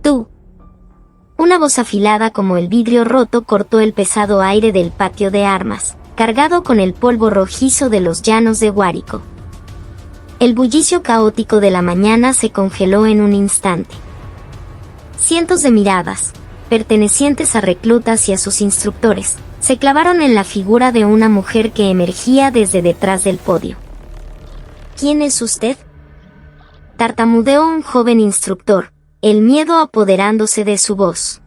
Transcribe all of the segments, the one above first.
tú. Una voz afilada como el vidrio roto cortó el pesado aire del patio de armas, cargado con el polvo rojizo de los llanos de Guárico. El bullicio caótico de la mañana se congeló en un instante. Cientos de miradas, pertenecientes a reclutas y a sus instructores, se clavaron en la figura de una mujer que emergía desde detrás del podio. ¿Quién es usted?, tartamudeó un joven instructor, el miedo apoderándose de su voz.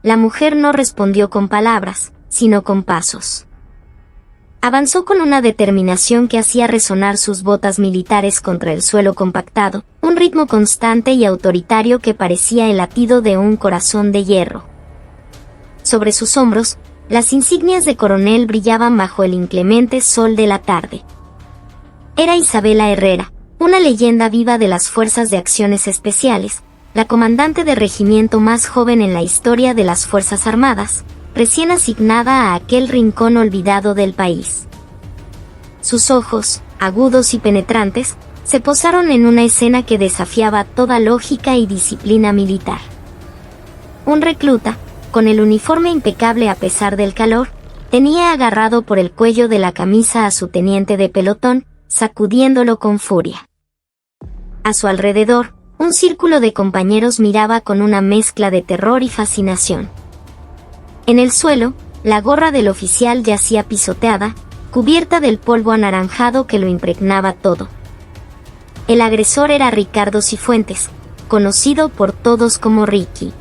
La mujer no respondió con palabras, sino con pasos. Avanzó con una determinación que hacía resonar sus botas militares contra el suelo compactado, un ritmo constante y autoritario que parecía el latido de un corazón de hierro. Sobre sus hombros, las insignias de coronel brillaban bajo el inclemente sol de la tarde. Era Isabela Herrera, una leyenda viva de las Fuerzas de Acciones Especiales, la comandante de regimiento más joven en la historia de las Fuerzas Armadas, recién asignada a aquel rincón olvidado del país. Sus ojos, agudos y penetrantes, se posaron en una escena que desafiaba toda lógica y disciplina militar. Un recluta, con el uniforme impecable a pesar del calor, tenía agarrado por el cuello de la camisa a su teniente de pelotón, sacudiéndolo con furia. A su alrededor, un círculo de compañeros miraba con una mezcla de terror y fascinación. En el suelo, la gorra del oficial yacía pisoteada, cubierta del polvo anaranjado que lo impregnaba todo. El agresor era Ricardo Cifuentes, conocido por todos como Ricky.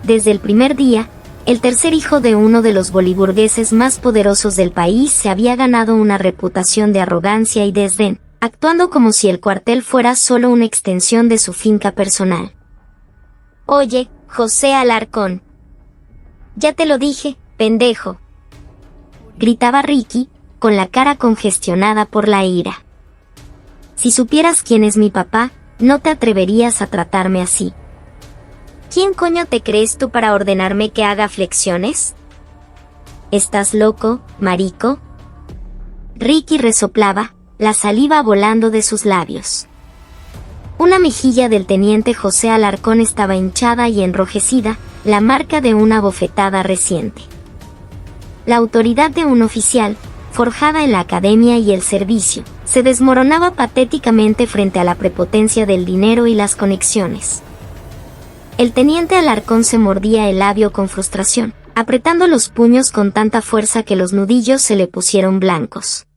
Desde el primer día, el tercer hijo de uno de los boliburgueses más poderosos del país se había ganado una reputación de arrogancia y desdén, actuando como si el cuartel fuera solo una extensión de su finca personal. «Oye, José Alarcón. Ya te lo dije, pendejo», gritaba Ricky, con la cara congestionada por la ira. «Si supieras quién es mi papá, no te atreverías a tratarme así». «¿Quién coño te crees tú para ordenarme que haga flexiones? ¿Estás loco, marico?». Ricky resoplaba, la saliva volando de sus labios. Una mejilla del teniente José Alarcón estaba hinchada y enrojecida, la marca de una bofetada reciente. La autoridad de un oficial, forjada en la academia y el servicio, se desmoronaba patéticamente frente a la prepotencia del dinero y las conexiones. El teniente Alarcón se mordía el labio con frustración, apretando los puños con tanta fuerza que los nudillos se le pusieron blancos.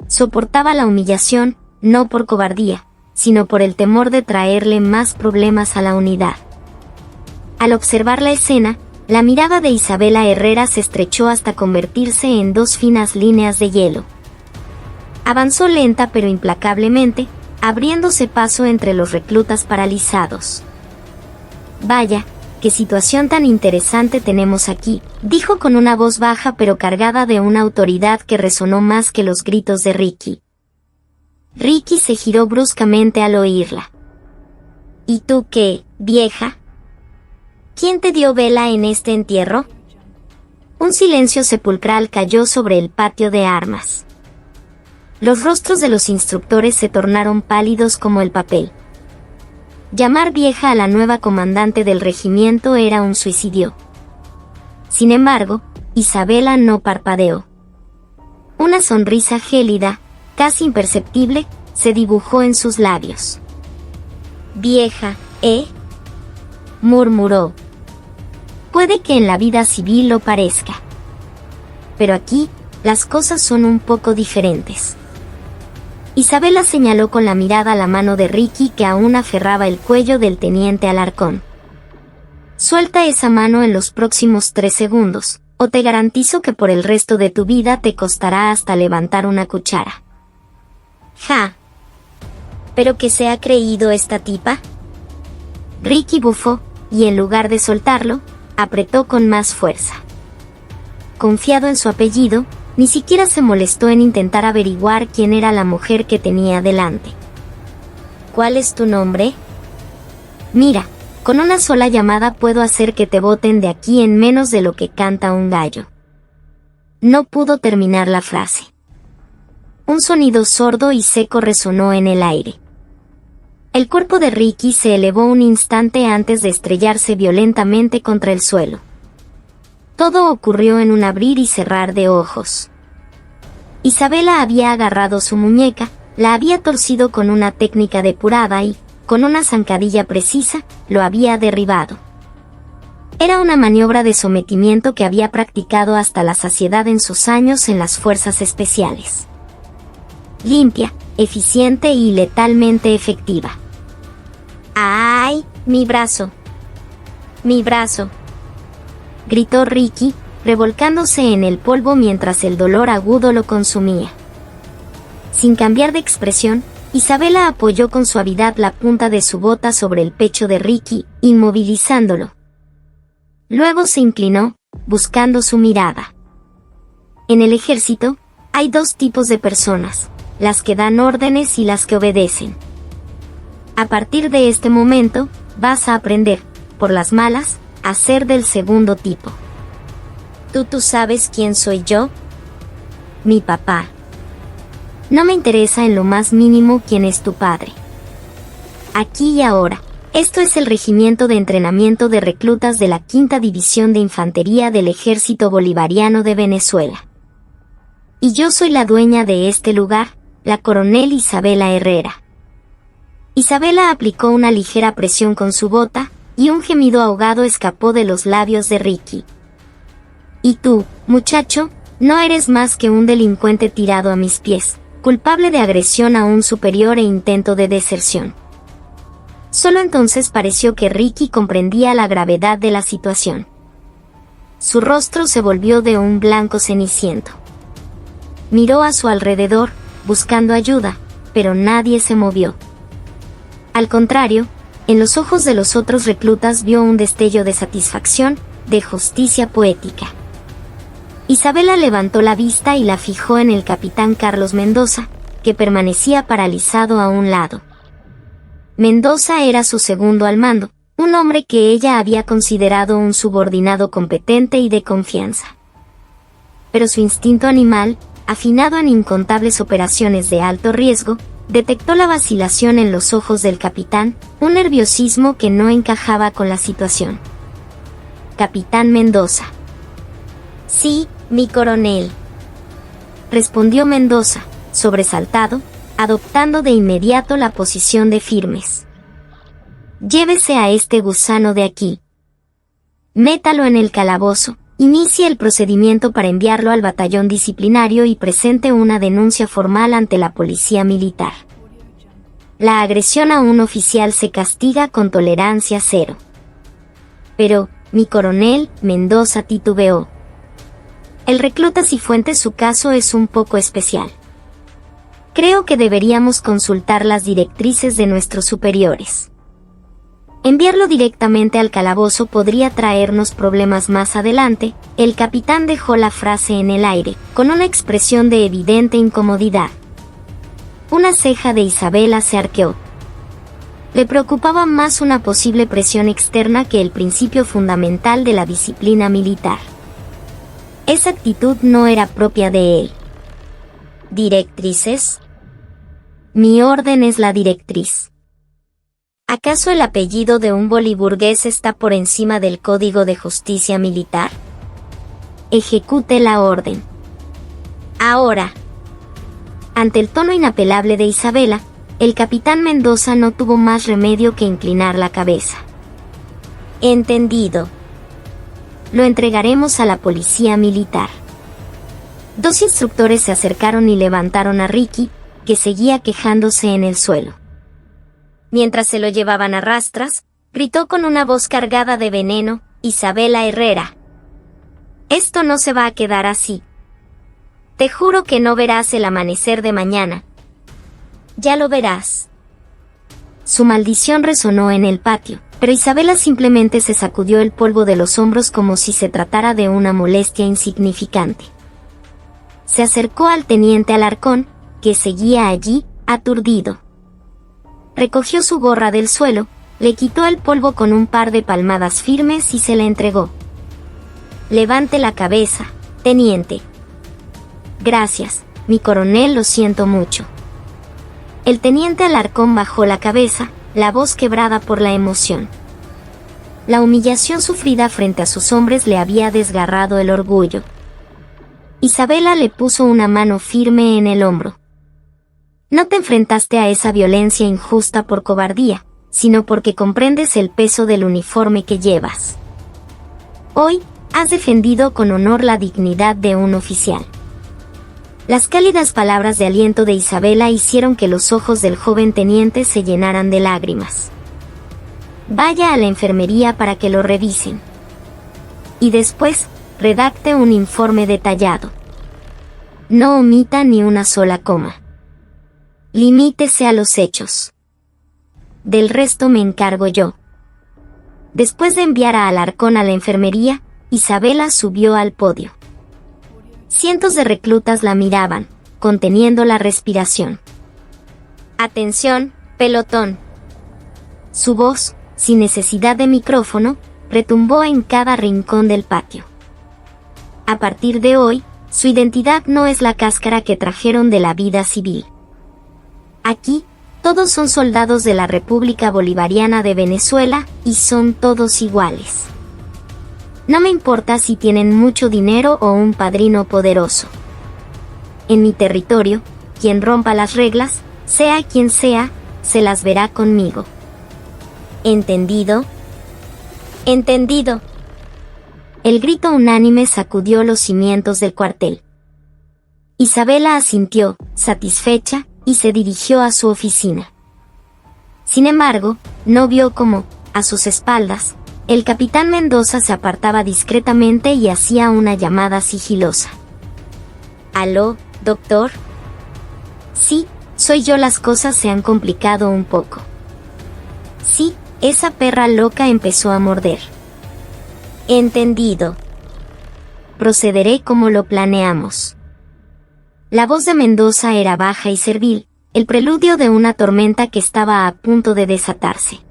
Soportaba la humillación, no por cobardía, sino por el temor de traerle más problemas a la unidad. Al observar la escena, la mirada de Isabela Herrera se estrechó hasta convertirse en dos finas líneas de hielo. Avanzó lenta pero implacablemente, abriéndose paso entre los reclutas paralizados. «Vaya, qué situación tan interesante tenemos aquí», dijo con una voz baja pero cargada de una autoridad que resonó más que los gritos de Ricky. Ricky se giró bruscamente al oírla. «¿Y tú qué, vieja? ¿Quién te dio vela en este entierro?». Un silencio sepulcral cayó sobre el patio de armas. Los rostros de los instructores se tornaron pálidos como el papel. Llamar vieja a la nueva comandante del regimiento era un suicidio. Sin embargo, Isabela no parpadeó. Una sonrisa gélida, casi imperceptible, se dibujó en sus labios. «Vieja, murmuró. «Puede que en la vida civil lo parezca. Pero aquí, las cosas son un poco diferentes». Isabela señaló con la mirada la mano de Ricky que aún aferraba el cuello del teniente Alarcón. «Suelta esa mano en los próximos 3 segundos, o te garantizo que por el resto de tu vida te costará hasta levantar una cuchara». «Ja. ¿Pero qué se ha creído esta tipa?». Ricky bufó, y en lugar de soltarlo, apretó con más fuerza. Confiado en su apellido, ni siquiera se molestó en intentar averiguar quién era la mujer que tenía delante. «¿Cuál es tu nombre?». «Mira, con una sola llamada puedo hacer que te boten de aquí en menos de lo que canta un gallo». No pudo terminar la frase. Un sonido sordo y seco resonó en el aire. El cuerpo de Ricky se elevó un instante antes de estrellarse violentamente contra el suelo. Todo ocurrió en un abrir y cerrar de ojos. Isabela había agarrado su muñeca, la había torcido con una técnica depurada y, con una zancadilla precisa, lo había derribado. Era una maniobra de sometimiento que había practicado hasta la saciedad en sus años en las fuerzas especiales. Limpia, eficiente y letalmente efectiva. ¡Ay, mi brazo! ¡Mi brazo!, gritó Ricky, revolcándose en el polvo mientras el dolor agudo lo consumía. Sin cambiar de expresión, Isabela apoyó con suavidad la punta de su bota sobre el pecho de Ricky, inmovilizándolo. Luego se inclinó, buscando su mirada. En el ejército, hay dos tipos de personas, las que dan órdenes y las que obedecen. A partir de este momento, vas a aprender, por las malas, a ser del segundo tipo. ¿Tú sabes quién soy yo? Mi papá. No me interesa en lo más mínimo quién es tu padre. Aquí y ahora, esto es el Regimiento de Entrenamiento de Reclutas de la Quinta División de Infantería del Ejército Bolivariano de Venezuela. Y yo soy la dueña de este lugar, la coronel Isabela Herrera. Isabela aplicó una ligera presión con su bota, y un gemido ahogado escapó de los labios de Ricky. Y tú, muchacho, no eres más que un delincuente tirado a mis pies, culpable de agresión a un superior e intento de deserción. Solo entonces pareció que Ricky comprendía la gravedad de la situación. Su rostro se volvió de un blanco ceniciento. Miró a su alrededor, buscando ayuda, pero nadie se movió. Al contrario, en los ojos de los otros reclutas vio un destello de satisfacción, de justicia poética. Isabela levantó la vista y la fijó en el capitán Carlos Mendoza, que permanecía paralizado a un lado. Mendoza era su segundo al mando, un hombre que ella había considerado un subordinado competente y de confianza. Pero su instinto animal, afinado en incontables operaciones de alto riesgo, detectó la vacilación en los ojos del capitán, un nerviosismo que no encajaba con la situación. Capitán Mendoza. Sí, mi coronel, respondió Mendoza, sobresaltado, adoptando de inmediato la posición de firmes. Llévese a este gusano de aquí. Métalo en el calabozo, inicie el procedimiento para enviarlo al batallón disciplinario y presente una denuncia formal ante la policía militar. La agresión a un oficial se castiga con tolerancia cero. Pero, mi coronel, Mendoza titubeó. El recluta Cifuentes, su caso es un poco especial. Creo que deberíamos consultar las directrices de nuestros superiores. Enviarlo directamente al calabozo podría traernos problemas más adelante. El capitán dejó la frase en el aire, con una expresión de evidente incomodidad. Una ceja de Isabela se arqueó. Le preocupaba más una posible presión externa que el principio fundamental de la disciplina militar. Esa actitud no era propia de él. ¿Directrices? Mi orden es la directriz. ¿Acaso el apellido de un boliburgués está por encima del Código de Justicia Militar? Ejecute la orden. Ahora. Ante el tono inapelable de Isabela, el capitán Mendoza no tuvo más remedio que inclinar la cabeza. Entendido. Lo entregaremos a la policía militar. Dos instructores se acercaron y levantaron a Ricky, que seguía quejándose en el suelo. Mientras se lo llevaban a rastras, gritó con una voz cargada de veneno, Isabela Herrera. Esto no se va a quedar así. Te juro que no verás el amanecer de mañana. Ya lo verás. Su maldición resonó en el patio, pero Isabela simplemente se sacudió el polvo de los hombros como si se tratara de una molestia insignificante. Se acercó al teniente Alarcón, que seguía allí, aturdido. Recogió su gorra del suelo, le quitó el polvo con un par de palmadas firmes y se la entregó. Levante la cabeza, teniente. Gracias, mi coronel, lo siento mucho. El teniente Alarcón bajó la cabeza, la voz quebrada por la emoción. La humillación sufrida frente a sus hombres le había desgarrado el orgullo. Isabela le puso una mano firme en el hombro. No te enfrentaste a esa violencia injusta por cobardía, sino porque comprendes el peso del uniforme que llevas. Hoy, has defendido con honor la dignidad de un oficial. Las cálidas palabras de aliento de Isabela hicieron que los ojos del joven teniente se llenaran de lágrimas. Vaya a la enfermería para que lo revisen. Y después, redacte un informe detallado. No omita ni una sola coma. Limítese a los hechos. Del resto me encargo yo. Después de enviar a Alarcón a la enfermería, Isabela subió al podio. Cientos de reclutas la miraban, conteniendo la respiración. «Atención, pelotón». Su voz, sin necesidad de micrófono, retumbó en cada rincón del patio. A partir de hoy, su identidad no es la cáscara que trajeron de la vida civil. Aquí, todos son soldados de la República Bolivariana de Venezuela y son todos iguales. No me importa si tienen mucho dinero o un padrino poderoso. En mi territorio, quien rompa las reglas, sea quien sea, se las verá conmigo. ¿Entendido? ¡Entendido! El grito unánime sacudió los cimientos del cuartel. Isabela asintió, satisfecha, y se dirigió a su oficina. Sin embargo, no vio cómo, a sus espaldas, el capitán Mendoza se apartaba discretamente y hacía una llamada sigilosa. «¿Aló, doctor?» «Sí, soy yo. Las cosas se han complicado un poco». «Sí, esa perra loca empezó a morder». «Entendido. Procederé como lo planeamos». La voz de Mendoza era baja y servil, el preludio de una tormenta que estaba a punto de desatarse.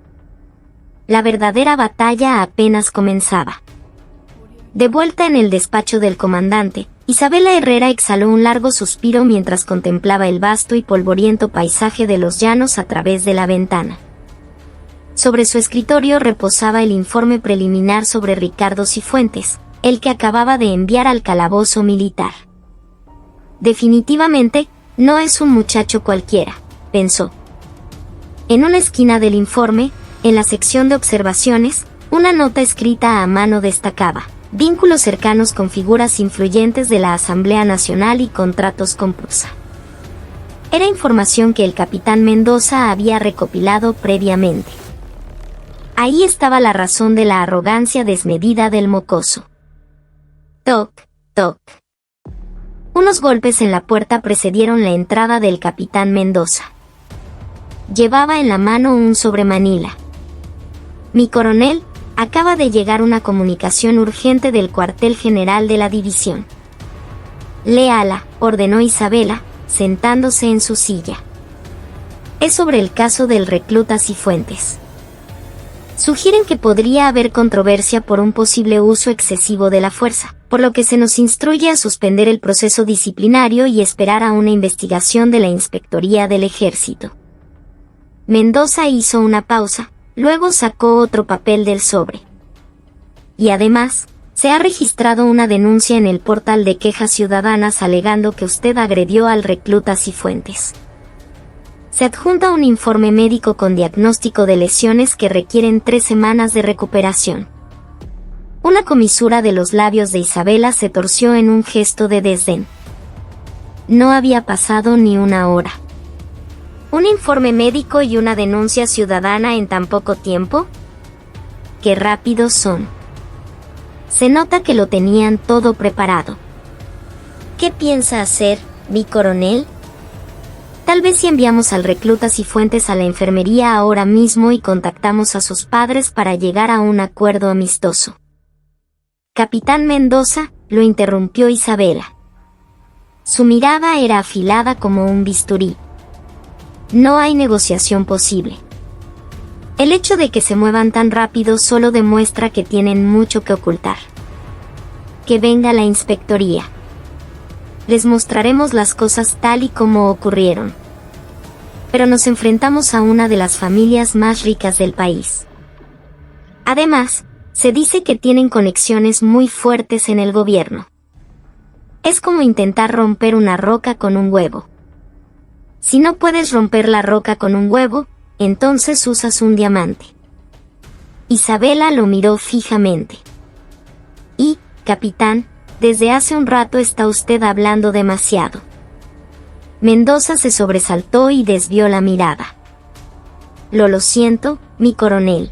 La verdadera batalla apenas comenzaba. De vuelta en el despacho del comandante, Isabela Herrera exhaló un largo suspiro mientras contemplaba el vasto y polvoriento paisaje de los llanos a través de la ventana. Sobre su escritorio reposaba el informe preliminar sobre Ricardo Cifuentes, el que acababa de enviar al calabozo militar. Definitivamente, no es un muchacho cualquiera, pensó. En una esquina del informe, en la sección de observaciones, una nota escrita a mano destacaba: vínculos cercanos con figuras influyentes de la Asamblea Nacional y contratos con Prusa. Era información que el capitán Mendoza había recopilado previamente. Ahí estaba la razón de la arrogancia desmedida del mocoso. Toc, toc. Unos golpes en la puerta precedieron la entrada del capitán Mendoza. Llevaba en la mano un sobremanila. «Mi coronel, acaba de llegar una comunicación urgente del cuartel general de la división». «Léala», ordenó Isabela, sentándose en su silla. «Es sobre el caso del recluta Cifuentes. Sugieren que podría haber controversia por un posible uso excesivo de la fuerza, por lo que se nos instruye a suspender el proceso disciplinario y esperar a una investigación de la Inspectoría del Ejército». Mendoza hizo una pausa, luego sacó otro papel del sobre. «Y además, se ha registrado una denuncia en el portal de quejas ciudadanas alegando que usted agredió al recluta Cifuentes. Se adjunta un informe médico con diagnóstico de lesiones que requieren 3 semanas de recuperación». Una comisura de los labios de Isabela se torció en un gesto de desdén. No había pasado ni una hora. ¿Un informe médico y una denuncia ciudadana en tan poco tiempo? ¡Qué rápidos son! Se nota que lo tenían todo preparado. ¿Qué piensa hacer, mi coronel? Tal vez si enviamos al recluta Cifuentes a la enfermería ahora mismo y contactamos a sus padres para llegar a un acuerdo amistoso. Capitán Mendoza, lo interrumpió Isabela. Su mirada era afilada como un bisturí. No hay negociación posible. El hecho de que se muevan tan rápido solo demuestra que tienen mucho que ocultar. Que venga la inspectoría. Les mostraremos las cosas tal y como ocurrieron. pero nos enfrentamos a una de las familias más ricas del país. Además, se dice que tienen conexiones muy fuertes en el gobierno. Es como intentar romper una roca con un huevo. Si no puedes romper la roca con un huevo, entonces usas un diamante. Isabela lo miró fijamente. Y, capitán, desde hace un rato está usted hablando demasiado. Mendoza se sobresaltó y desvió la mirada. Lo siento, mi coronel.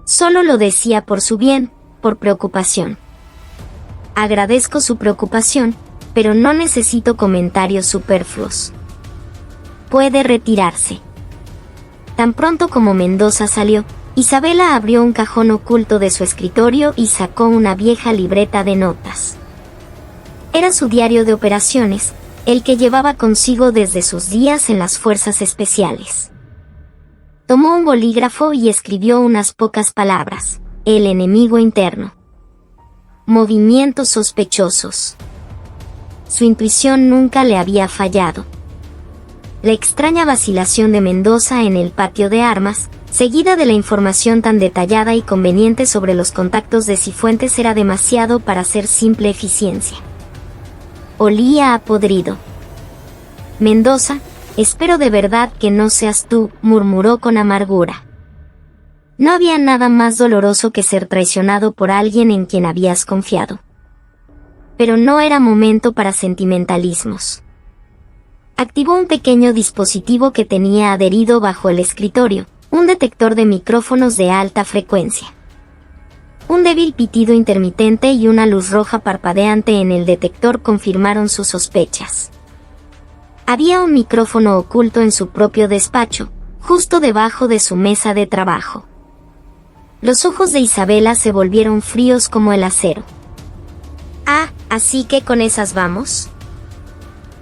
Solo lo decía por su bien, por preocupación. Agradezco su preocupación, pero no necesito comentarios superfluos. Puede retirarse. Tan pronto como Mendoza salió, Isabela abrió un cajón oculto de su escritorio y sacó una vieja libreta de notas. Era su diario de operaciones, el que llevaba consigo desde sus días en las fuerzas especiales. Tomó un bolígrafo y escribió unas pocas palabras: el enemigo interno. Movimientos sospechosos. Su intuición nunca le había fallado. La extraña vacilación de Mendoza en el patio de armas, seguida de la información tan detallada y conveniente sobre los contactos de Cifuentes, era demasiado para ser simple eficiencia. Olía a podrido. Mendoza, espero de verdad que no seas tú, murmuró con amargura. No había nada más doloroso que ser traicionado por alguien en quien habías confiado. Pero no era momento para sentimentalismos. Activó un pequeño dispositivo que tenía adherido bajo el escritorio, un detector de micrófonos de alta frecuencia. Un débil pitido intermitente y una luz roja parpadeante en el detector confirmaron sus sospechas. Había un micrófono oculto en su propio despacho, justo debajo de su mesa de trabajo. Los ojos de Isabela se volvieron fríos como el acero. Ah, ¿así que con esas vamos?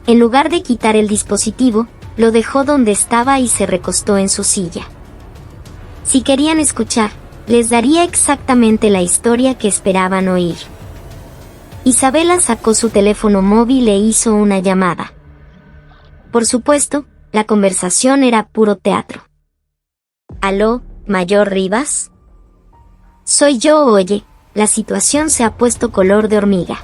En lugar de quitar el dispositivo, lo dejó donde estaba y se recostó en su silla. Si querían escuchar, les daría exactamente la historia que esperaban oír. Isabela sacó su teléfono móvil e hizo una llamada. Por supuesto, la conversación era puro teatro. ¿Aló, Mayor Rivas? Soy yo. Oye, la situación se ha puesto color de hormiga.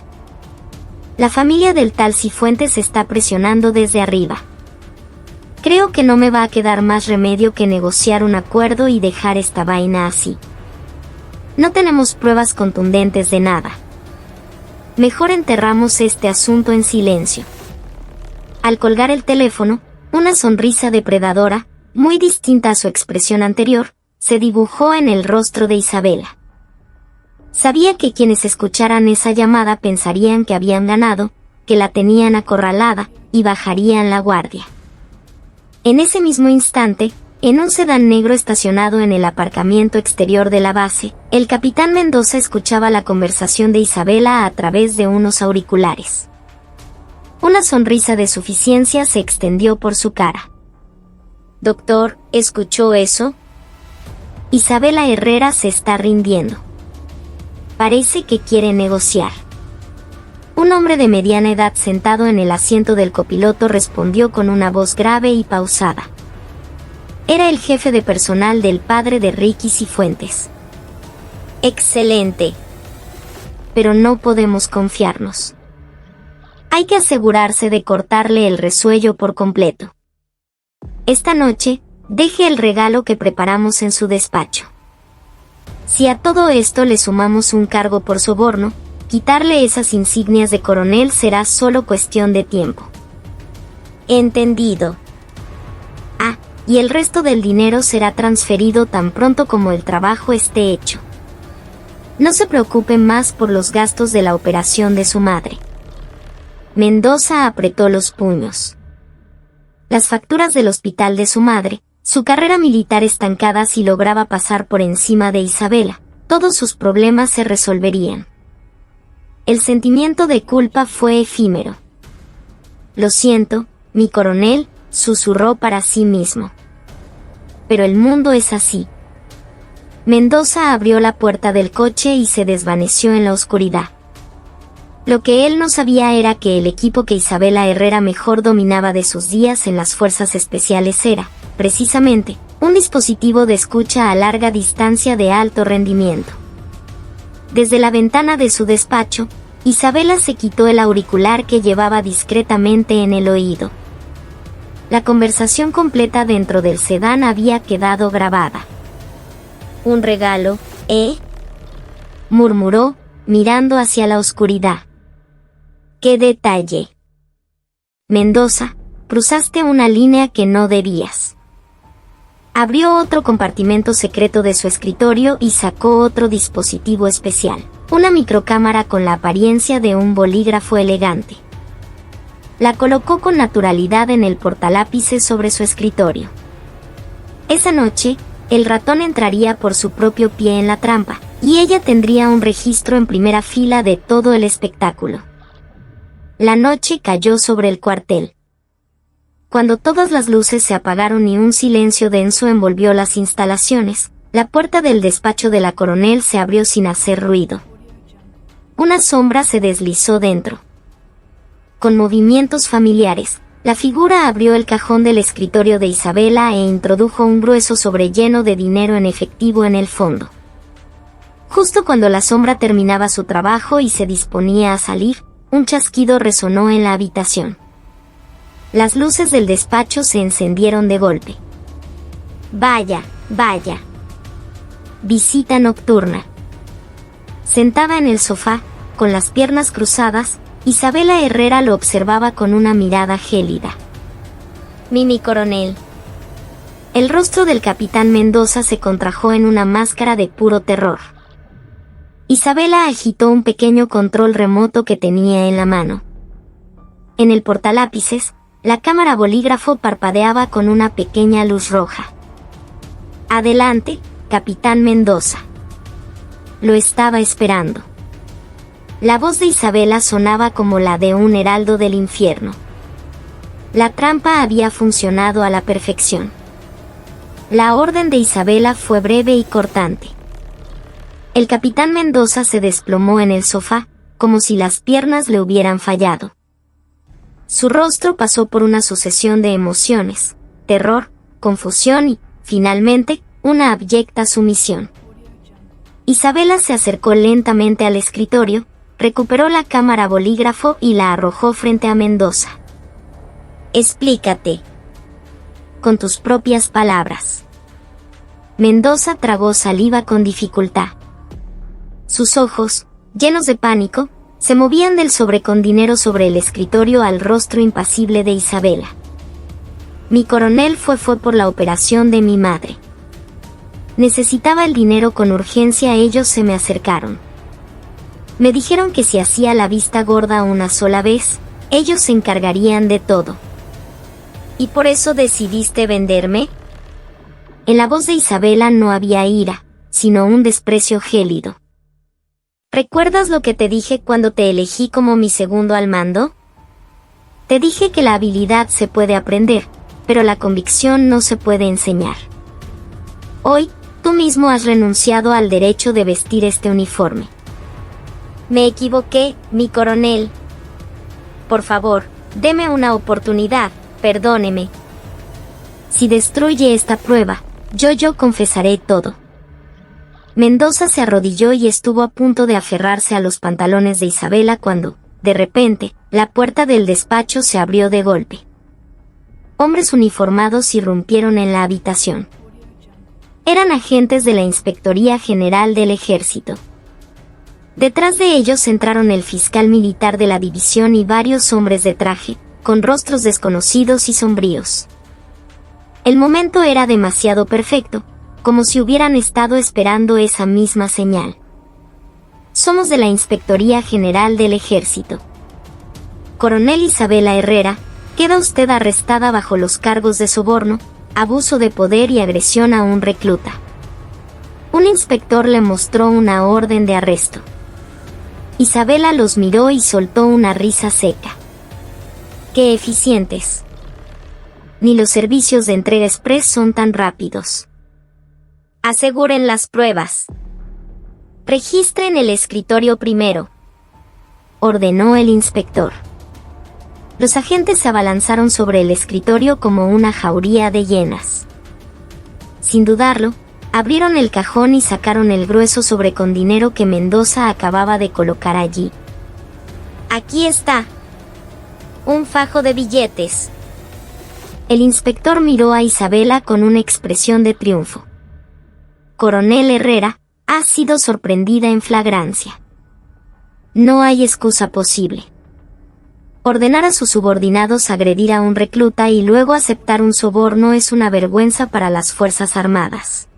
La familia del tal Cifuentes está presionando desde arriba. Creo que no me va a quedar más remedio que negociar un acuerdo y dejar esta vaina así. No tenemos pruebas contundentes de nada. Mejor enterramos este asunto en silencio. Al colgar el teléfono, una sonrisa depredadora, muy distinta a su expresión anterior, se dibujó en el rostro de Isabela. Sabía que quienes escucharan esa llamada pensarían que habían ganado, que la tenían acorralada, y bajarían la guardia. En ese mismo instante, en un sedán negro estacionado en el aparcamiento exterior de la base, el capitán Mendoza escuchaba la conversación de Isabela a través de unos auriculares. Una sonrisa de suficiencia se extendió por su cara. Doctor, ¿escuchó eso? Isabela Herrera se está rindiendo. Parece que quiere negociar. Un hombre de mediana edad sentado en el asiento del copiloto respondió con una voz grave y pausada. Era el jefe de personal del padre de Ricky Cifuentes. Excelente. Pero no podemos confiarnos. Hay que asegurarse de cortarle el resuello por completo. Esta noche, deje el regalo que preparamos en su despacho. Si a todo esto le sumamos un cargo por soborno, quitarle esas insignias de coronel será solo cuestión de tiempo. Entendido. Ah, y el resto del dinero será transferido tan pronto como el trabajo esté hecho. No se preocupe más por los gastos de la operación de su madre. Mendoza apretó los puños. Las facturas del hospital de su madre, su carrera militar estancada si lograba pasar por encima de Isabela, todos sus problemas se resolverían. El sentimiento de culpa fue efímero. Lo siento, mi coronel, susurró para sí mismo. Pero el mundo es así. Mendoza abrió la puerta del coche y se desvaneció en la oscuridad. Lo que él no sabía era que el equipo que Isabela Herrera mejor dominaba de sus días en las fuerzas especiales era, precisamente, un dispositivo de escucha a larga distancia de alto rendimiento. Desde la ventana de su despacho, Isabela se quitó el auricular que llevaba discretamente en el oído. La conversación completa dentro del sedán había quedado grabada. «Un regalo, ¿eh?», murmuró, mirando hacia la oscuridad. «¡Qué detalle! Mendoza, cruzaste una línea que no debías». Abrió otro compartimento secreto de su escritorio y sacó otro dispositivo especial, una microcámara con la apariencia de un bolígrafo elegante. La colocó con naturalidad en el portalápices sobre su escritorio. Esa noche, el ratón entraría por su propio pie en la trampa, y ella tendría un registro en primera fila de todo el espectáculo. La noche cayó sobre el cuartel. Cuando todas las luces se apagaron y un silencio denso envolvió las instalaciones, la puerta del despacho de la coronel se abrió sin hacer ruido. Una sombra se deslizó dentro. Con movimientos familiares, la figura abrió el cajón del escritorio de Isabela e introdujo un grueso sobre lleno de dinero en efectivo en el fondo. Justo cuando la sombra terminaba su trabajo y se disponía a salir, un chasquido resonó en la habitación. Las luces del despacho se encendieron de golpe. «Vaya, vaya. Visita nocturna». Sentada en el sofá, con las piernas cruzadas, Isabela Herrera lo observaba con una mirada gélida. «Mi coronel». El rostro del capitán Mendoza se contrajo en una máscara de puro terror. Isabela agitó un pequeño control remoto que tenía en la mano. En el portalápices, la cámara bolígrafo parpadeaba con una pequeña luz roja. «Adelante, capitán Mendoza». Lo estaba esperando. La voz de Isabela sonaba como la de un heraldo del infierno. La trampa había funcionado a la perfección. La orden de Isabela fue breve y cortante. El capitán Mendoza se desplomó en el sofá, como si las piernas le hubieran fallado. Su rostro pasó por una sucesión de emociones, terror, confusión y, finalmente, una abyecta sumisión. Isabela se acercó lentamente al escritorio, recuperó la cámara bolígrafo y la arrojó frente a Mendoza. «Explícate. Con tus propias palabras». Mendoza tragó saliva con dificultad. Sus ojos, llenos de pánico, se movían del sobre con dinero sobre el escritorio al rostro impasible de Isabela. «Mi coronel fue por la operación de mi madre. Necesitaba el dinero con urgencia. Ellos se me acercaron. Me dijeron que si hacía la vista gorda una sola vez, ellos se encargarían de todo». «¿Y por eso decidiste venderme?». En la voz de Isabela no había ira, sino un desprecio gélido. «¿Recuerdas lo que te dije cuando te elegí como mi segundo al mando? Te dije que la habilidad se puede aprender, pero la convicción no se puede enseñar. Hoy, tú mismo has renunciado al derecho de vestir este uniforme». «Me equivoqué, mi coronel. Por favor, deme una oportunidad, perdóneme. Si destruye esta prueba, yo confesaré todo». Mendoza se arrodilló y estuvo a punto de aferrarse a los pantalones de Isabela cuando, de repente, la puerta del despacho se abrió de golpe. Hombres uniformados irrumpieron en la habitación. Eran agentes de la Inspectoría General del Ejército. Detrás de ellos entraron el fiscal militar de la división y varios hombres de traje, con rostros desconocidos y sombríos. El momento era demasiado perfecto, como si hubieran estado esperando esa misma señal. «Somos de la Inspectoría General del Ejército. Coronel Isabela Herrera, queda usted arrestada bajo los cargos de soborno, abuso de poder y agresión a un recluta». Un inspector le mostró una orden de arresto. Isabela los miró y soltó una risa seca. «¡Qué eficientes! Ni los servicios de entrega express son tan rápidos. Aseguren las pruebas. Registren el escritorio primero». ordenó el inspector. Los agentes se abalanzaron sobre el escritorio como una jauría de hienas. Sin dudarlo, abrieron el cajón y sacaron el grueso sobre con dinero que Mendoza acababa de colocar allí. «Aquí está. Un fajo de billetes». El inspector miró a Isabela con una expresión de triunfo. «Coronel Herrera, ha sido sorprendida en flagrancia. No hay excusa posible. Ordenar a sus subordinados agredir a un recluta y luego aceptar un soborno es una vergüenza para las Fuerzas Armadas».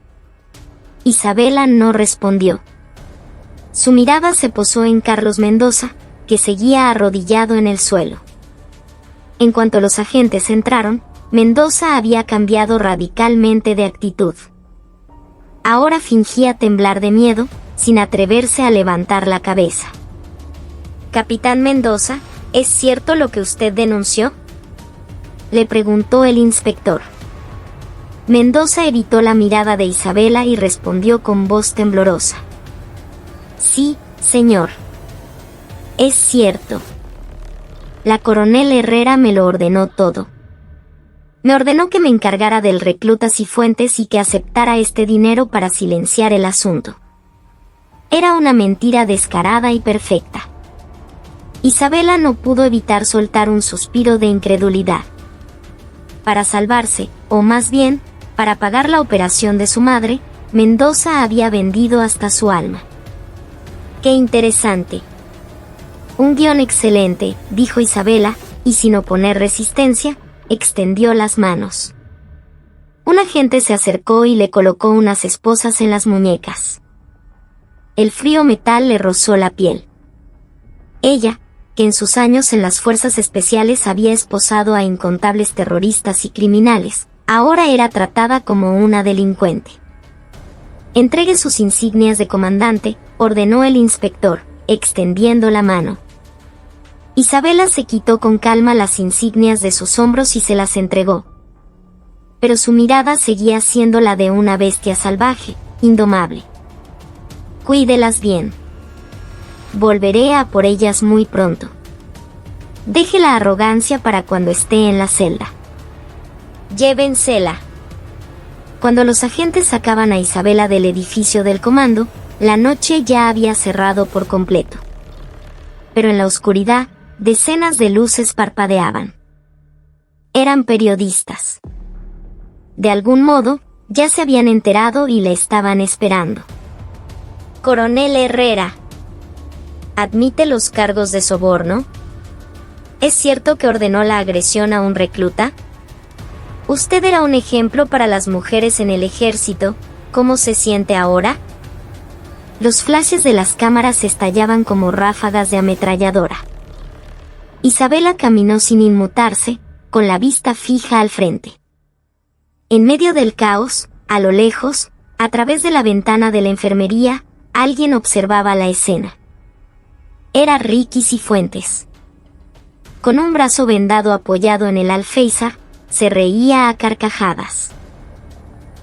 Isabela no respondió. Su mirada se posó en Carlos Mendoza, que seguía arrodillado en el suelo. En cuanto los agentes entraron, Mendoza había cambiado radicalmente de actitud. Ahora fingía temblar de miedo, sin atreverse a levantar la cabeza. «Capitán Mendoza, ¿es cierto lo que usted denunció?», le preguntó el inspector. Mendoza evitó la mirada de Isabela y respondió con voz temblorosa. «Sí, señor. Es cierto. La coronel Herrera me lo ordenó todo. Me ordenó que me encargara del recluta Cifuentes y que aceptara este dinero para silenciar el asunto. Era una mentira descarada y perfecta». Isabela no pudo evitar soltar un suspiro de incredulidad. Para salvarse, o más bien, para pagar la operación de su madre, Mendoza había vendido hasta su alma. «Qué interesante. Un guión excelente», dijo Isabela, y sin oponer resistencia, extendió las manos. Un agente se acercó y le colocó unas esposas en las muñecas. El frío metal le rozó la piel. Ella, que en sus años en las fuerzas especiales había esposado a incontables terroristas y criminales, ahora era tratada como una delincuente. «Entregue sus insignias de comandante», ordenó el inspector, extendiendo la mano. Isabela se quitó con calma las insignias de sus hombros y se las entregó. Pero su mirada seguía siendo la de una bestia salvaje, indomable. «Cuídelas bien. Volveré a por ellas muy pronto. Deje la arrogancia para cuando esté en la celda. Llévensela». Cuando los agentes sacaban a Isabela del edificio del comando, la noche ya había cerrado por completo. Pero en la oscuridad, decenas de luces parpadeaban. Eran periodistas. De algún modo, ya se habían enterado y le estaban esperando. «Coronel Herrera, ¿admite los cargos de soborno? ¿Es cierto que ordenó la agresión a un recluta? Usted era un ejemplo para las mujeres en el ejército, ¿cómo se siente ahora?». Los flashes de las cámaras estallaban como ráfagas de ametralladora. Isabela caminó sin inmutarse, con la vista fija al frente. En medio del caos, a lo lejos, a través de la ventana de la enfermería, alguien observaba la escena. Era Ricky Cifuentes. Con un brazo vendado apoyado en el alféizar, se reía a carcajadas.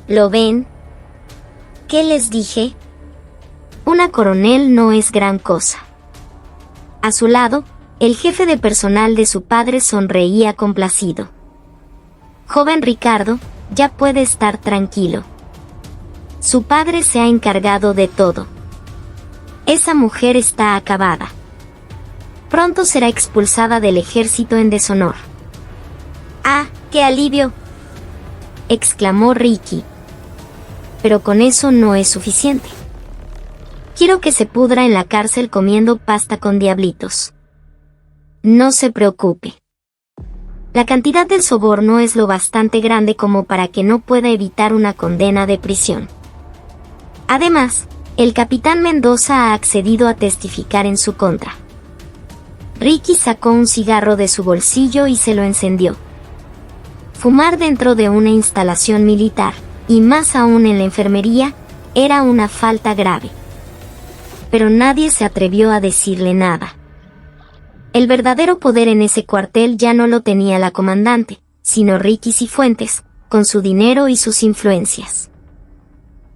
«¿Lo ven? ¿Qué les dije? Una coronel no es gran cosa». A su lado, el jefe de personal de su padre sonreía complacido. «Joven Ricardo, ya puede estar tranquilo. Su padre se ha encargado de todo. Esa mujer está acabada. Pronto será expulsada del ejército en deshonor». «¡Ah, qué alivio!», exclamó Ricky. «Pero con eso no es suficiente. Quiero que se pudra en la cárcel comiendo pasta con diablitos». «No se preocupe. La cantidad del soborno es lo bastante grande como para que no pueda evitar una condena de prisión. Además, el capitán Mendoza ha accedido a testificar en su contra». Ricky sacó un cigarro de su bolsillo y se lo encendió. Fumar dentro de una instalación militar, y más aún en la enfermería, era una falta grave. Pero nadie se atrevió a decirle nada. El verdadero poder en ese cuartel ya no lo tenía la comandante, sino Ricky Cifuentes, con su dinero y sus influencias.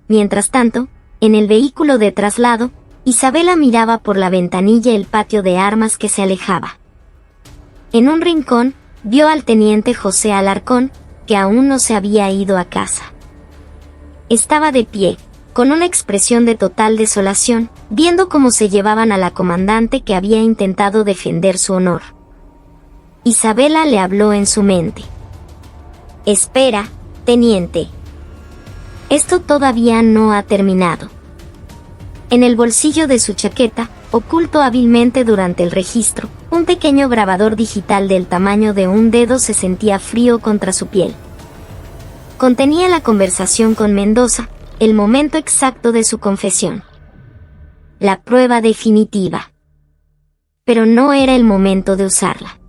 Mientras tanto, en el vehículo de traslado, Isabela miraba por la ventanilla el patio de armas que se alejaba. En un rincón, vio al teniente José Alarcón, que aún no se había ido a casa. Estaba de pie, con una expresión de total desolación, viendo cómo se llevaban a la comandante que había intentado defender su honor. Isabela le habló en su mente. «Espera, teniente. Esto todavía no ha terminado». En el bolsillo de su chaqueta, oculto hábilmente durante el registro, un pequeño grabador digital del tamaño de un dedo se sentía frío contra su piel. Contenía la conversación con Mendoza, el momento exacto de su confesión. La prueba definitiva. Pero no era el momento de usarla.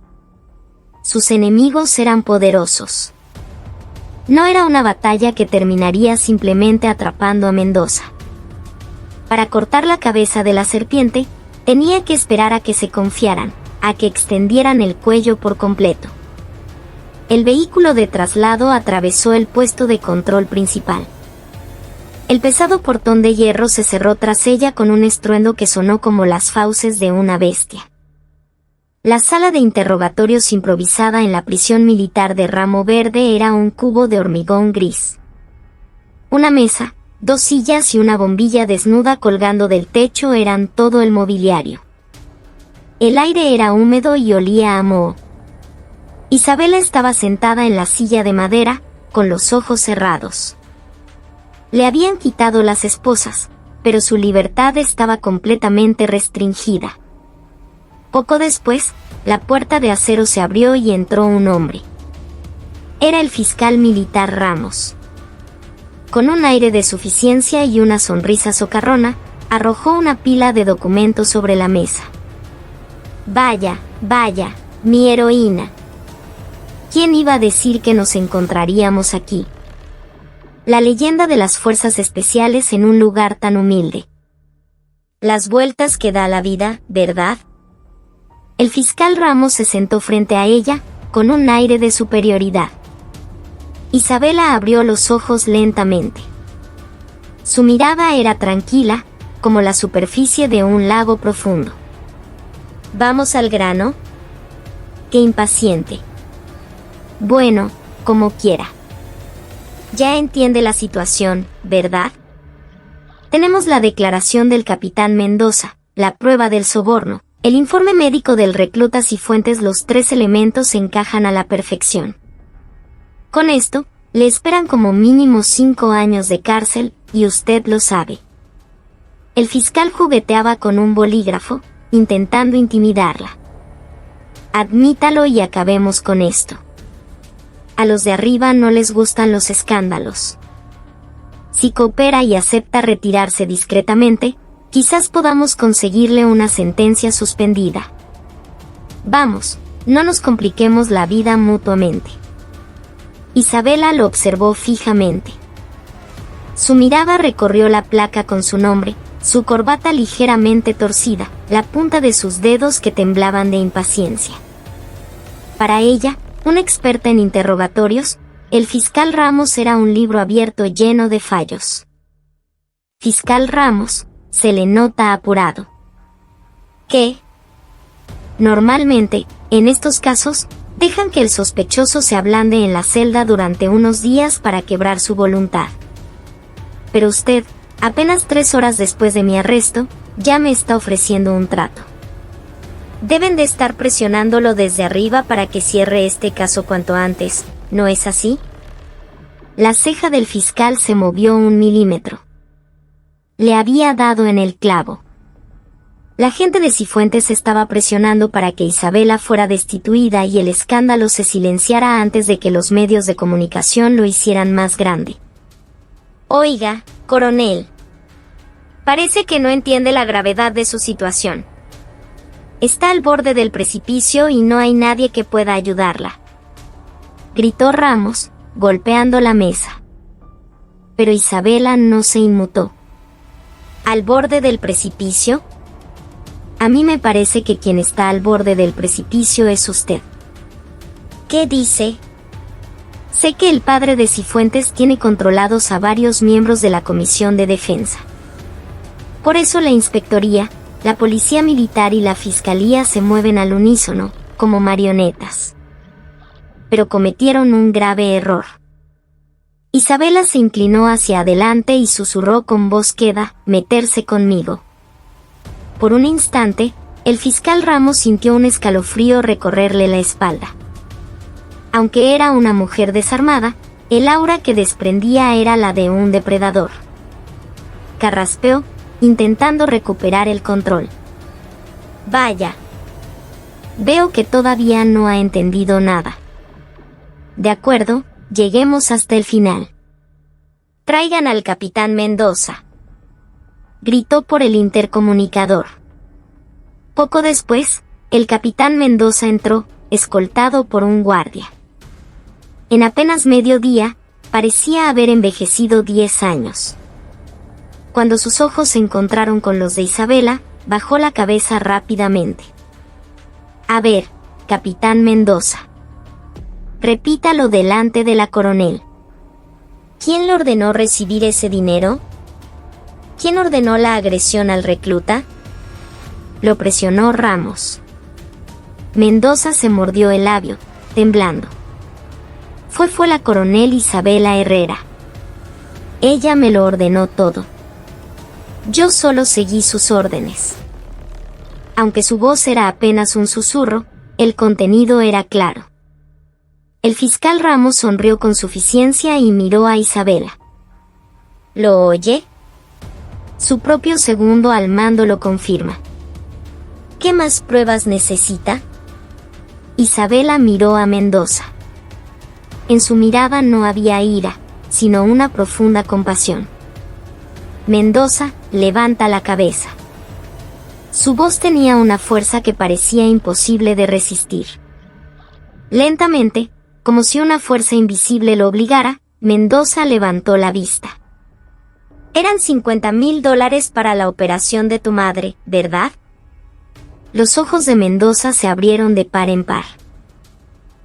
Sus enemigos eran poderosos. No era una batalla que terminaría simplemente atrapando a Mendoza. Para cortar la cabeza de la serpiente, tenía que esperar a que se confiaran, a que extendieran el cuello por completo. El vehículo de traslado atravesó el puesto de control principal. El pesado portón de hierro se cerró tras ella con un estruendo que sonó como las fauces de una bestia. La sala de interrogatorios improvisada en la prisión militar de Ramo Verde era un cubo de hormigón gris. Una mesa, 2 sillas y una bombilla desnuda colgando del techo eran todo el mobiliario. El aire era húmedo y olía a moho. Isabela estaba sentada en la silla de madera, con los ojos cerrados. Le habían quitado las esposas, pero su libertad estaba completamente restringida. Poco después, la puerta de acero se abrió y entró un hombre. Era el fiscal militar Ramos. Con un aire de suficiencia y una sonrisa socarrona, arrojó una pila de documentos sobre la mesa. «Vaya, vaya, mi heroína. ¿Quién iba a decir que nos encontraríamos aquí? La leyenda de las fuerzas especiales en un lugar tan humilde. Las vueltas que da la vida, ¿verdad?». El fiscal Ramos se sentó frente a ella, con un aire de superioridad. Isabela abrió los ojos lentamente. Su mirada era tranquila, como la superficie de un lago profundo. «¿Vamos al grano?». «Qué impaciente». «Bueno, como quiera. Ya entiende la situación, ¿verdad? Tenemos la declaración del capitán Mendoza, la prueba del soborno, el informe médico del recluta Cifuentes. Los 3 elementos encajan a la perfección. Con esto, le esperan como mínimo 5 años de cárcel, y usted lo sabe». El fiscal jugueteaba con un bolígrafo, intentando intimidarla. «Admítalo y acabemos con esto. A los de arriba no les gustan los escándalos. Si coopera y acepta retirarse discretamente, quizás podamos conseguirle una sentencia suspendida. Vamos, no nos compliquemos la vida mutuamente». Isabela lo observó fijamente. Su mirada recorrió la placa con su nombre, su corbata ligeramente torcida, la punta de sus dedos que temblaban de impaciencia. Para ella, una experta en interrogatorios, el fiscal Ramos era un libro abierto lleno de fallos. «Fiscal Ramos», se le nota apurado. «¿Qué?». Normalmente, en estos casos, dejan que el sospechoso se ablande en la celda durante unos días para quebrar su voluntad. Pero usted, apenas 3 horas después de mi arresto, ya me está ofreciendo un trato. Deben de estar presionándolo desde arriba para que cierre este caso cuanto antes, ¿no es así? La ceja del fiscal se movió 1 milímetro. Le había dado en el clavo. La gente de Cifuentes estaba presionando para que Isabela fuera destituida y el escándalo se silenciara antes de que los medios de comunicación lo hicieran más grande. «Oiga, coronel. Parece que no entiende la gravedad de su situación. Está al borde del precipicio y no hay nadie que pueda ayudarla», gritó Ramos, golpeando la mesa. Pero Isabela no se inmutó. «¿Al borde del precipicio? A mí me parece que quien está al borde del precipicio es usted». «¿Qué dice?». «Sé que el padre de Cifuentes tiene controlados a varios miembros de la Comisión de Defensa. Por eso la inspectoría, la policía militar y la fiscalía se mueven al unísono, como marionetas. Pero cometieron un grave error. Isabela se inclinó hacia adelante y susurró con voz queda, meterse conmigo. Por un instante, el fiscal Ramos sintió un escalofrío recorrerle la espalda. Aunque era una mujer desarmada, el aura que desprendía era la de un depredador. Carraspeó, intentando recuperar el control. Vaya. Veo que todavía no ha entendido nada. De acuerdo, lleguemos hasta el final. Traigan al capitán Mendoza, gritó por el intercomunicador. Poco después, el capitán Mendoza entró, escoltado por un guardia. En apenas medio día, parecía haber envejecido 10 años. Cuando sus ojos se encontraron con los de Isabela, bajó la cabeza rápidamente. A ver, capitán Mendoza. Repítalo delante de la coronel. ¿Quién le ordenó recibir ese dinero? ¿Quién ordenó la agresión al recluta? Lo presionó Ramos. Mendoza se mordió el labio, temblando. Fue la coronel Isabela Herrera. Ella me lo ordenó todo. Yo solo seguí sus órdenes. Aunque su voz era apenas un susurro, el contenido era claro. El fiscal Ramos sonrió con suficiencia y miró a Isabela. ¿Lo oye? Su propio segundo al mando lo confirma. ¿Qué más pruebas necesita? Isabela miró a Mendoza. En su mirada no había ira, sino una profunda compasión. Mendoza, levanta la cabeza. Su voz tenía una fuerza que parecía imposible de resistir. Lentamente, como si una fuerza invisible lo obligara, Mendoza levantó la vista. Eran $50,000 para la operación de tu madre, ¿verdad? Los ojos de Mendoza se abrieron de par en par.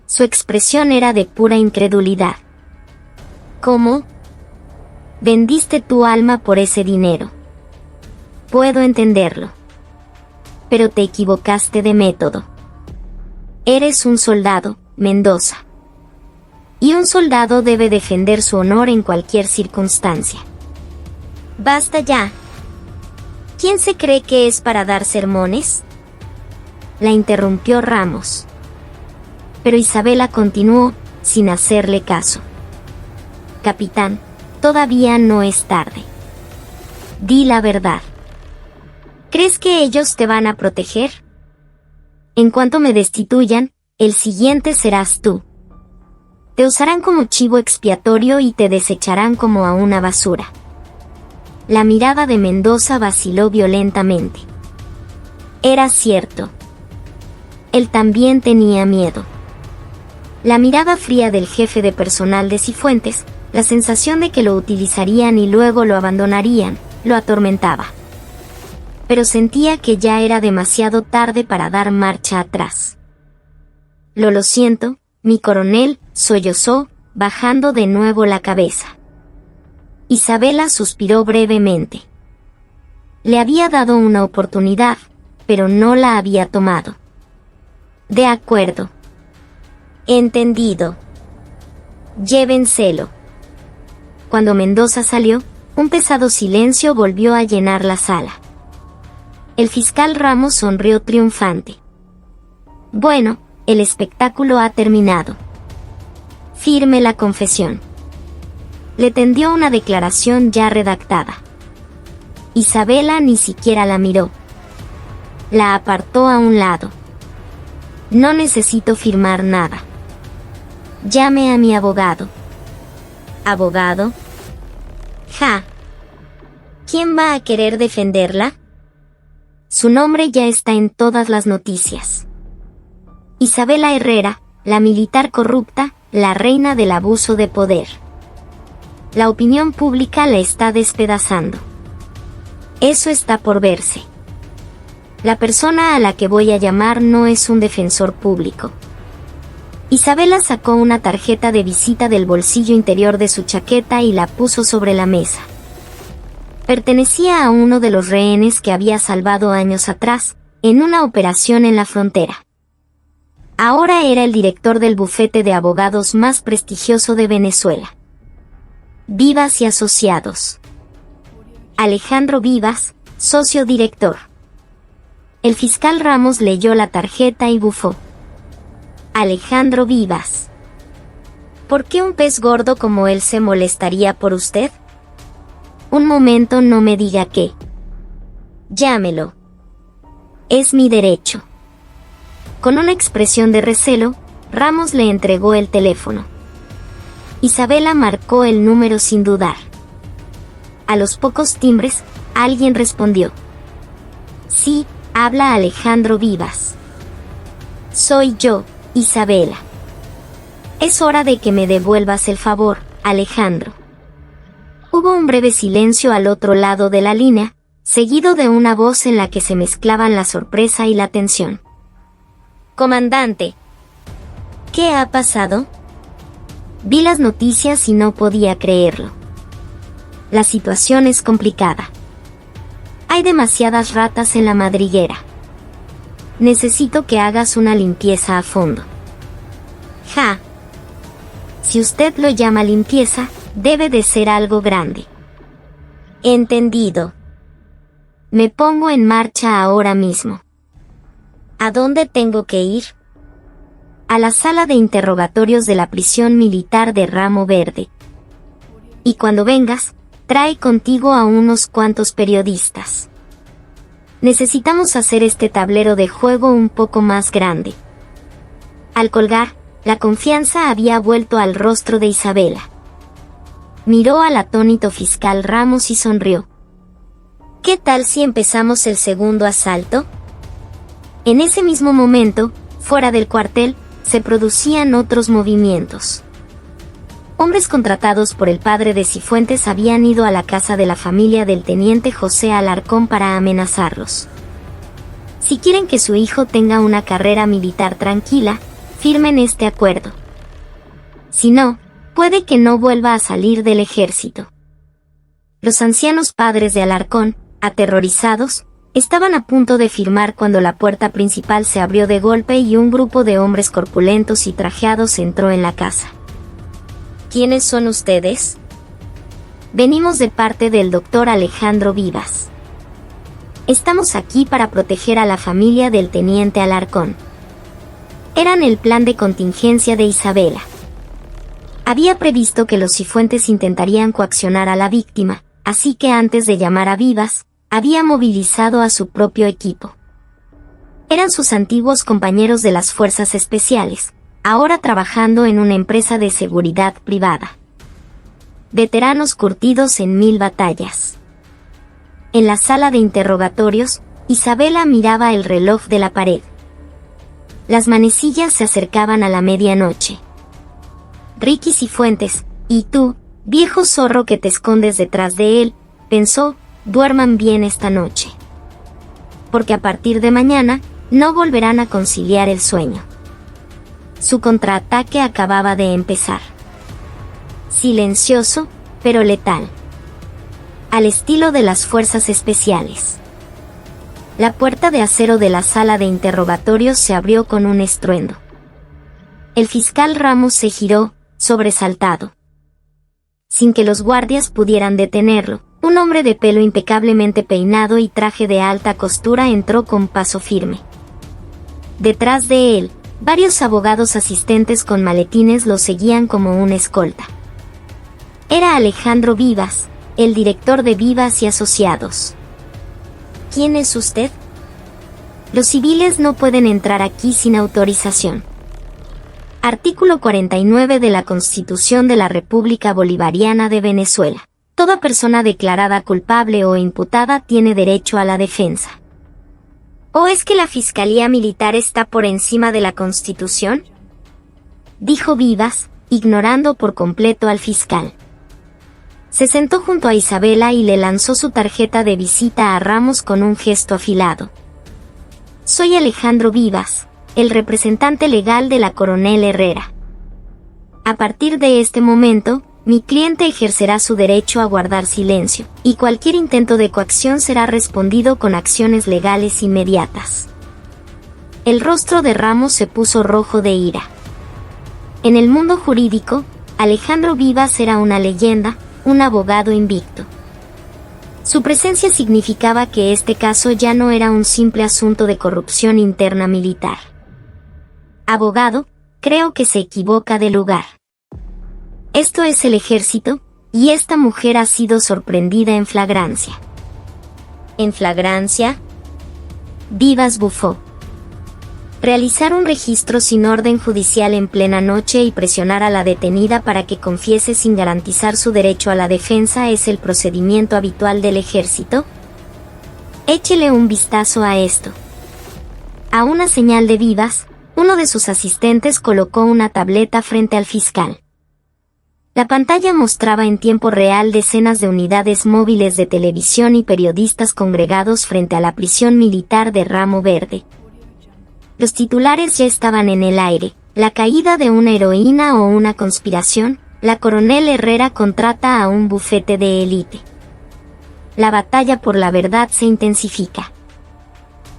Su expresión era de pura incredulidad. ¿Cómo? Vendiste tu alma por ese dinero. Puedo entenderlo. Pero te equivocaste de método. Eres un soldado, Mendoza. Y un soldado debe defender su honor en cualquier circunstancia. Basta ya. ¿Quién se cree que es para dar sermones? La interrumpió Ramos. Pero Isabela continuó, sin hacerle caso. Capitán, todavía no es tarde. Di la verdad. ¿Crees que ellos te van a proteger? En cuanto me destituyan, el siguiente serás tú. Te usarán como chivo expiatorio y te desecharán como a una basura. La mirada de Mendoza vaciló violentamente. Era cierto. Él también tenía miedo. La mirada fría del jefe de personal de Cifuentes, la sensación de que lo utilizarían y luego lo abandonarían, lo atormentaba. Pero sentía que ya era demasiado tarde para dar marcha atrás. Lo siento, mi coronel, sollozó, bajando de nuevo la cabeza. Isabela suspiró brevemente. Le había dado una oportunidad, pero no la había tomado. De acuerdo. Entendido. Llévenselo. Cuando Mendoza salió, un pesado silencio volvió a llenar la sala. El fiscal Ramos sonrió triunfante. Bueno, el espectáculo ha terminado. Firme la confesión. Le tendió una declaración ya redactada. Isabela ni siquiera la miró. La apartó a un lado. No necesito firmar nada. Llame a mi abogado. ¿Abogado? Ja. ¿Quién va a querer defenderla? Su nombre ya está en todas las noticias. Isabela Herrera, la militar corrupta, la reina del abuso de poder. La opinión pública la está despedazando. Eso está por verse. La persona a la que voy a llamar no es un defensor público. Isabela sacó una tarjeta de visita del bolsillo interior de su chaqueta y la puso sobre la mesa. Pertenecía a uno de los rehenes que había salvado años atrás, en una operación en la frontera. Ahora era el director del bufete de abogados más prestigioso de Venezuela. Vivas y Asociados. Alejandro Vivas, socio director. El fiscal Ramos leyó la tarjeta y bufó. Alejandro Vivas. ¿Por qué un pez gordo como él se molestaría por usted? Un momento, no me diga qué. Llámelo. Es mi derecho. Con una expresión de recelo, Ramos le entregó el teléfono. Isabela marcó el número sin dudar. A los pocos timbres, alguien respondió. Sí, habla Alejandro Vivas. Soy yo, Isabela. Es hora de que me devuelvas el favor, Alejandro. Hubo un breve silencio al otro lado de la línea, seguido de una voz en la que se mezclaban la sorpresa y la tensión. Comandante. ¿Qué ha pasado? Vi las noticias y no podía creerlo. La situación es complicada. Hay demasiadas ratas en la madriguera. Necesito que hagas una limpieza a fondo. Ja. Si usted lo llama limpieza, debe de ser algo grande. Entendido. Me pongo en marcha ahora mismo. ¿A dónde tengo que ir? A la sala de interrogatorios de la prisión militar de Ramo Verde. Y cuando vengas, trae contigo a unos cuantos periodistas. Necesitamos hacer este tablero de juego un poco más grande. Al colgar, la confianza había vuelto al rostro de Isabela. Miró al atónito fiscal Ramos y sonrió. ¿Qué tal si empezamos el segundo asalto? En ese mismo momento, fuera del cuartel, se producían otros movimientos. Hombres contratados por el padre de Cifuentes habían ido a la casa de la familia del teniente José Alarcón para amenazarlos. Si quieren que su hijo tenga una carrera militar tranquila, firmen este acuerdo. Si no, puede que no vuelva a salir del ejército. Los ancianos padres de Alarcón, aterrorizados, estaban a punto de firmar cuando la puerta principal se abrió de golpe y un grupo de hombres corpulentos y trajeados entró en la casa. ¿Quiénes son ustedes? Venimos de parte del doctor Alejandro Vivas. Estamos aquí para proteger a la familia del teniente Alarcón. Eran el plan de contingencia de Isabela. Había previsto que los Cifuentes intentarían coaccionar a la víctima, así que antes de llamar a Vivas, había movilizado a su propio equipo. Eran sus antiguos compañeros de las fuerzas especiales, ahora trabajando en una empresa de seguridad privada. Veteranos curtidos en 1000 batallas. En la sala de interrogatorios, Isabela miraba el reloj de la pared. Las manecillas se acercaban a la medianoche. Ricky Cifuentes, y tú, viejo zorro que te escondes detrás de él, pensó, duerman bien esta noche. Porque a partir de mañana, no volverán a conciliar el sueño. Su contraataque acababa de empezar. Silencioso, pero letal. Al estilo de las fuerzas especiales. La puerta de acero de la sala de interrogatorios se abrió con un estruendo. El fiscal Ramos se giró, sobresaltado. Sin que los guardias pudieran detenerlo, un hombre de pelo impecablemente peinado y traje de alta costura entró con paso firme. Detrás de él, varios abogados asistentes con maletines lo seguían como una escolta. Era Alejandro Vivas, el director de Vivas y Asociados. ¿Quién es usted? Los civiles no pueden entrar aquí sin autorización. Artículo 49 de la Constitución de la República Bolivariana de Venezuela. Toda persona declarada culpable o imputada tiene derecho a la defensa. ¿O es que la Fiscalía Militar está por encima de la Constitución? Dijo Vivas, ignorando por completo al fiscal. Se sentó junto a Isabela y le lanzó su tarjeta de visita a Ramos con un gesto afilado. Soy Alejandro Vivas, el representante legal de la coronel Herrera. A partir de este momento, mi cliente ejercerá su derecho a guardar silencio, y cualquier intento de coacción será respondido con acciones legales inmediatas. El rostro de Ramos se puso rojo de ira. En el mundo jurídico, Alejandro Vivas era una leyenda, un abogado invicto. Su presencia significaba que este caso ya no era un simple asunto de corrupción interna militar. Abogado, creo que se equivoca de lugar. Esto es el ejército, y esta mujer ha sido sorprendida en flagrancia. ¿En flagrancia? Vivas bufó. Realizar un registro sin orden judicial en plena noche y presionar a la detenida para que confiese sin garantizar su derecho a la defensa es el procedimiento habitual del ejército. Échele un vistazo a esto. A una señal de Vivas, uno de sus asistentes colocó una tableta frente al fiscal. La pantalla mostraba en tiempo real decenas de unidades móviles de televisión y periodistas congregados frente a la prisión militar de Ramo Verde. Los titulares ya estaban en el aire: la caída de una heroína o una conspiración, la coronel Herrera contrata a un bufete de élite. La batalla por la verdad se intensifica.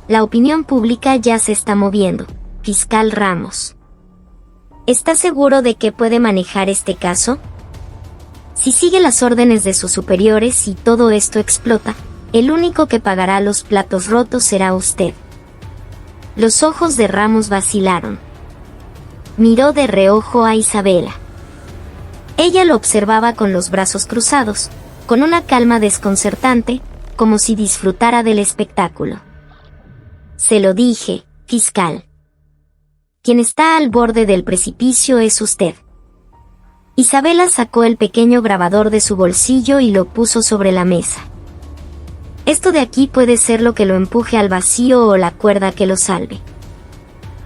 La opinión pública ya se está moviendo. Fiscal Ramos, ¿está seguro de que puede manejar este caso? Si sigue las órdenes de sus superiores y todo esto explota, el único que pagará los platos rotos será usted. Los ojos de Ramos vacilaron. Miró de reojo a Isabela. Ella lo observaba con los brazos cruzados, con una calma desconcertante, como si disfrutara del espectáculo. Se lo dije, fiscal. Quien está al borde del precipicio es usted. Isabela sacó el pequeño grabador de su bolsillo y lo puso sobre la mesa. Esto de aquí puede ser lo que lo empuje al vacío o la cuerda que lo salve.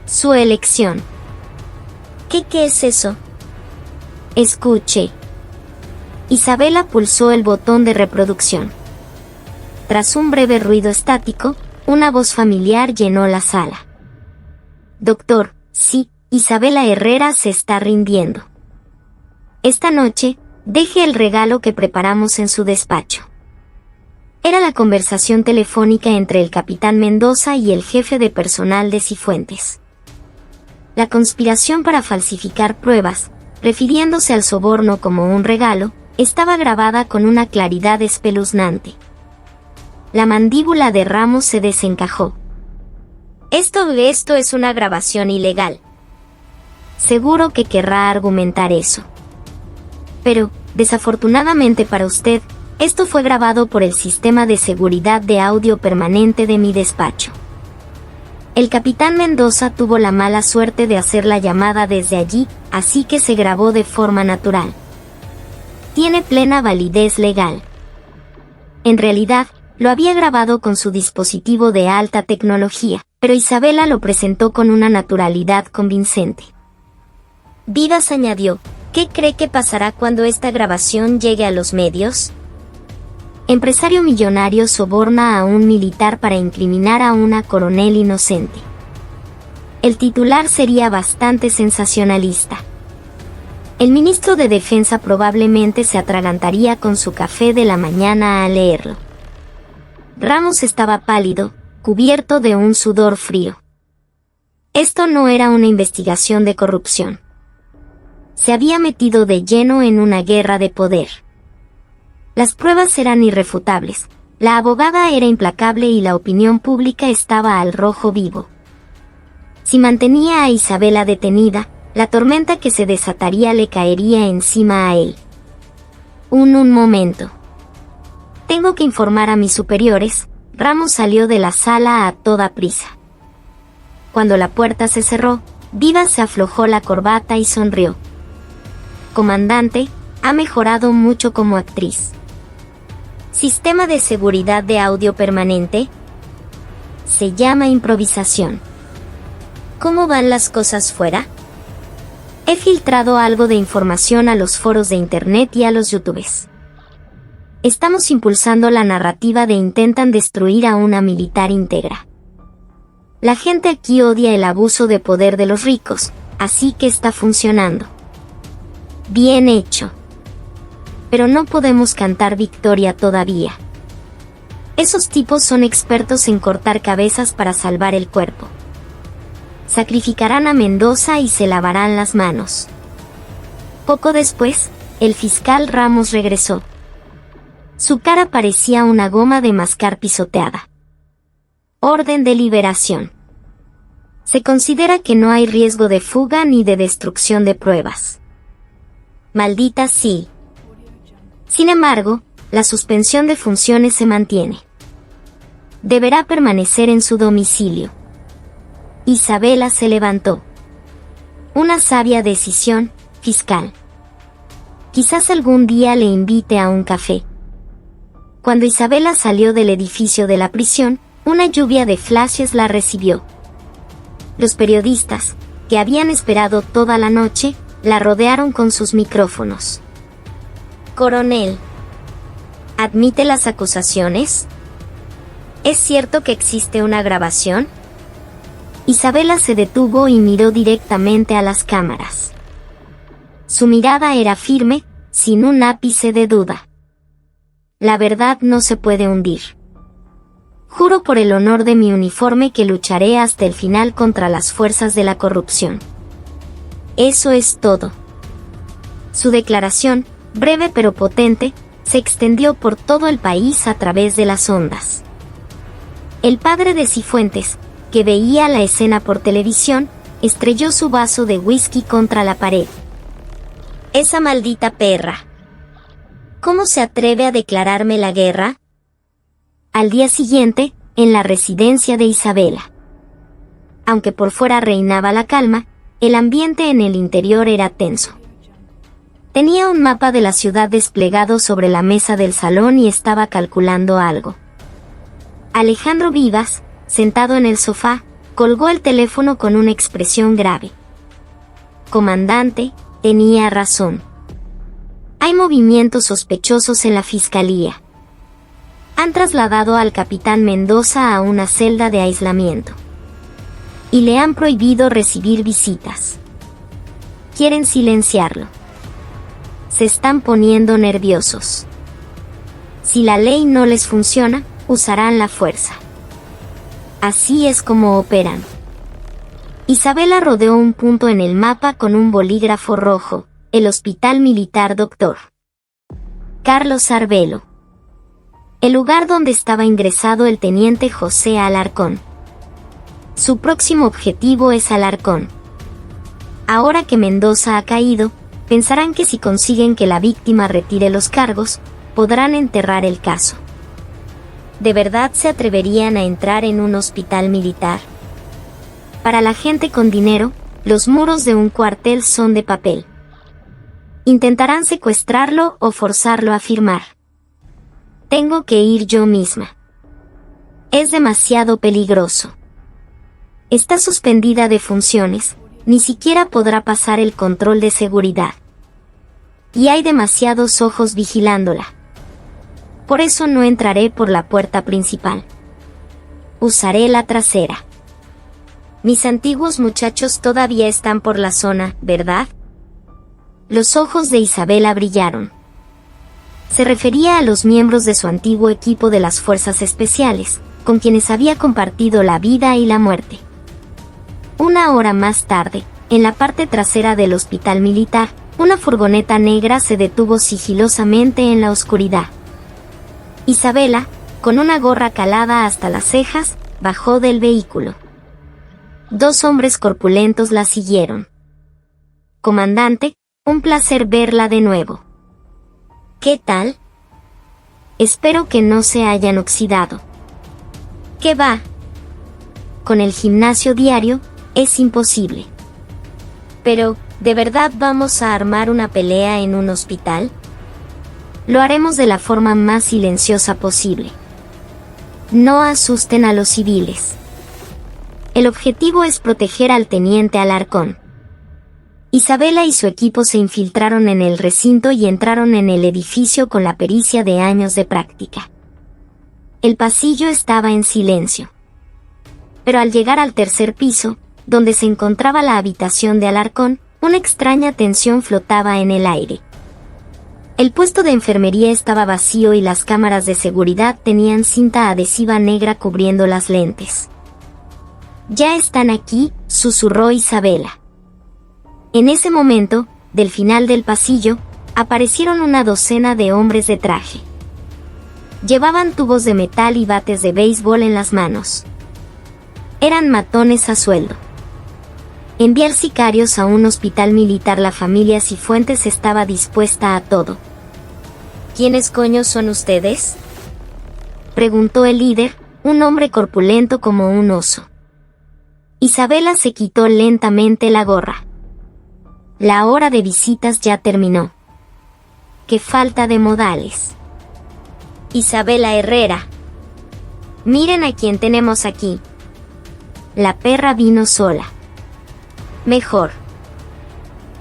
Su elección. ¿Qué es eso? Escuche. Isabela pulsó el botón de reproducción. Tras un breve ruido estático, una voz familiar llenó la sala. Doctor, sí, Isabela Herrera se está rindiendo. Esta noche, deje el regalo que preparamos en su despacho. Era la conversación telefónica entre el capitán Mendoza y el jefe de personal de Cifuentes. La conspiración para falsificar pruebas, refiriéndose al soborno como un regalo, estaba grabada con una claridad espeluznante. La mandíbula de Ramos se desencajó. Esto es una grabación ilegal. Seguro que querrá argumentar eso. Pero, desafortunadamente para usted, esto fue grabado por el sistema de seguridad de audio permanente de mi despacho. El capitán Mendoza tuvo la mala suerte de hacer la llamada desde allí, así que se grabó de forma natural. Tiene plena validez legal. En realidad, lo había grabado con su dispositivo de alta tecnología, pero Isabela lo presentó con una naturalidad convincente. Vivas añadió: ¿qué cree que pasará cuando esta grabación llegue a los medios? Empresario millonario soborna a un militar para incriminar a una coronel inocente. El titular sería bastante sensacionalista. El ministro de Defensa probablemente se atragantaría con su café de la mañana al leerlo. Ramos estaba pálido, cubierto de un sudor frío. Esto no era una investigación de corrupción. Se había metido de lleno en una guerra de poder. Las pruebas eran irrefutables, la abogada era implacable y la opinión pública estaba al rojo vivo. Si mantenía a Isabela detenida, la tormenta que se desataría le caería encima a él. Un momento. Tengo que informar a mis superiores. Ramos salió de la sala a toda prisa. Cuando la puerta se cerró, Vivas se aflojó la corbata y sonrió. Comandante, ha mejorado mucho como actriz. Sistema de seguridad de audio permanente. Se llama improvisación. ¿Cómo van las cosas fuera? He filtrado algo de información a los foros de internet y a los youtubes. Estamos impulsando la narrativa de intentan destruir a una militar íntegra. La gente aquí odia el abuso de poder de los ricos, así que está funcionando. Bien hecho. pero no podemos cantar victoria todavía. Esos tipos son expertos en cortar cabezas para salvar el cuerpo. Sacrificarán a Mendoza y se lavarán las manos. Poco después, el fiscal Ramos regresó. Su cara parecía una goma de mascar pisoteada. Orden de liberación. Se considera que no hay riesgo de fuga ni de destrucción de pruebas. Maldita sí. Sin embargo, la suspensión de funciones se mantiene. Deberá permanecer en su domicilio. Isabela se levantó. Una sabia decisión, fiscal. Quizás algún día le invite a un café. Cuando Isabela salió del edificio de la prisión, una lluvia de flashes la recibió. Los periodistas, que habían esperado toda la noche, la rodearon con sus micrófonos. Coronel, ¿admite las acusaciones? ¿Es cierto que existe una grabación? Isabela se detuvo y miró directamente a las cámaras. Su mirada era firme, sin un ápice de duda. La verdad no se puede hundir. Juro por el honor de mi uniforme que lucharé hasta el final contra las fuerzas de la corrupción. Eso es todo. Su declaración, breve pero potente, se extendió por todo el país a través de las ondas. El padre de Cifuentes, que veía la escena por televisión, estrelló su vaso de whisky contra la pared. Esa maldita perra. ¿Cómo se atreve a declararme la guerra? Al día siguiente, en la residencia de Isabela. Aunque por fuera reinaba la calma, el ambiente en el interior era tenso. Tenía un mapa de la ciudad desplegado sobre la mesa del salón y estaba calculando algo. Alejandro Vivas, sentado en el sofá, colgó el teléfono con una expresión grave. Comandante, tenía razón. Hay movimientos sospechosos en la fiscalía. Han trasladado al capitán Mendoza a una celda de aislamiento. Y le han prohibido recibir visitas. Quieren silenciarlo. Se están poniendo nerviosos. Si la ley no les funciona, usarán la fuerza. Así es como operan. Isabela rodeó un punto en el mapa con un bolígrafo rojo, el Hospital Militar Dr. Carlos Arbelo. El lugar donde estaba ingresado el teniente José Alarcón. Su próximo objetivo es Alarcón. Ahora que Mendoza ha caído, pensarán que si consiguen que la víctima retire los cargos, podrán enterrar el caso. ¿De verdad se atreverían a entrar en un hospital militar? Para la gente con dinero, los muros de un cuartel son de papel. Intentarán secuestrarlo o forzarlo a firmar. Tengo que ir yo misma. Es demasiado peligroso. Está suspendida de funciones, ni siquiera podrá pasar el control de seguridad. Y hay demasiados ojos vigilándola. Por eso no entraré por la puerta principal. Usaré la trasera. Mis antiguos muchachos todavía están por la zona, ¿verdad? Los ojos de Isabela brillaron. Se refería a los miembros de su antiguo equipo de las Fuerzas Especiales, con quienes había compartido la vida y la muerte. Una hora más tarde, en la parte trasera del hospital militar, una furgoneta negra se detuvo sigilosamente en la oscuridad. Isabela, con una gorra calada hasta las cejas, bajó del vehículo. 2 hombres corpulentos la siguieron. Comandante, un placer verla de nuevo. ¿Qué tal? Espero que no se hayan oxidado. ¿Qué va? Con el gimnasio diario, es imposible. Pero, ¿de verdad vamos a armar una pelea en un hospital? Lo haremos de la forma más silenciosa posible. No asusten a los civiles. El objetivo es proteger al teniente Alarcón. Isabela y su equipo se infiltraron en el recinto y entraron en el edificio con la pericia de años de práctica. El pasillo estaba en silencio. Pero al llegar al tercer piso, donde se encontraba la habitación de Alarcón, una extraña tensión flotaba en el aire. El puesto de enfermería estaba vacío y las cámaras de seguridad tenían cinta adhesiva negra cubriendo las lentes. «Ya están aquí», susurró Isabela. En ese momento, del final del pasillo, aparecieron una docena de hombres de traje. Llevaban tubos de metal y bates de béisbol en las manos. Eran matones a sueldo. Enviar sicarios a un hospital militar. La familia Cifuentes estaba dispuesta a todo. «¿Quiénes coño son ustedes?», preguntó el líder, un hombre corpulento como un oso. Isabela se quitó lentamente la gorra. La hora de visitas ya terminó. ¡Qué falta de modales! Isabela Herrera. Miren a quién tenemos aquí. La perra vino sola. Mejor.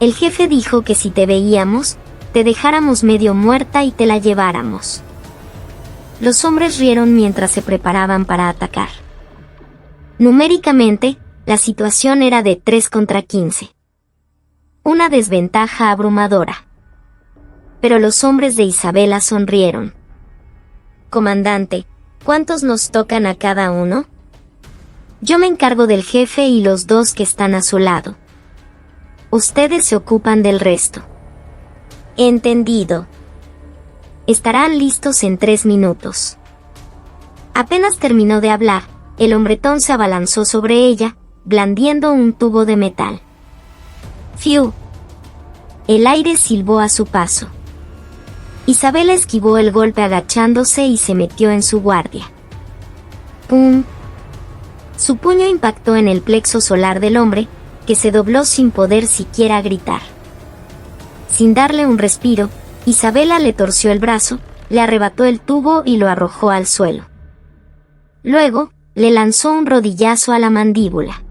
El jefe dijo que si te veíamos, te dejáramos medio muerta y te la lleváramos. Los hombres rieron mientras se preparaban para atacar. Numéricamente, la situación era de 3 contra 15. Una desventaja abrumadora. Pero los hombres de Isabela sonrieron. «Comandante, ¿cuántos nos tocan a cada uno?» «Yo me encargo del jefe y los 2 que están a su lado. Ustedes se ocupan del resto». «Entendido. Estarán listos en 3 minutos». Apenas terminó de hablar, el hombretón se abalanzó sobre ella, blandiendo un tubo de metal. ¡Fiu! El aire silbó a su paso. Isabela esquivó el golpe agachándose y se metió en su guardia. ¡Pum! Su puño impactó en el plexo solar del hombre, que se dobló sin poder siquiera gritar. Sin darle un respiro, Isabela le torció el brazo, le arrebató el tubo y lo arrojó al suelo. Luego, le lanzó un rodillazo a la mandíbula.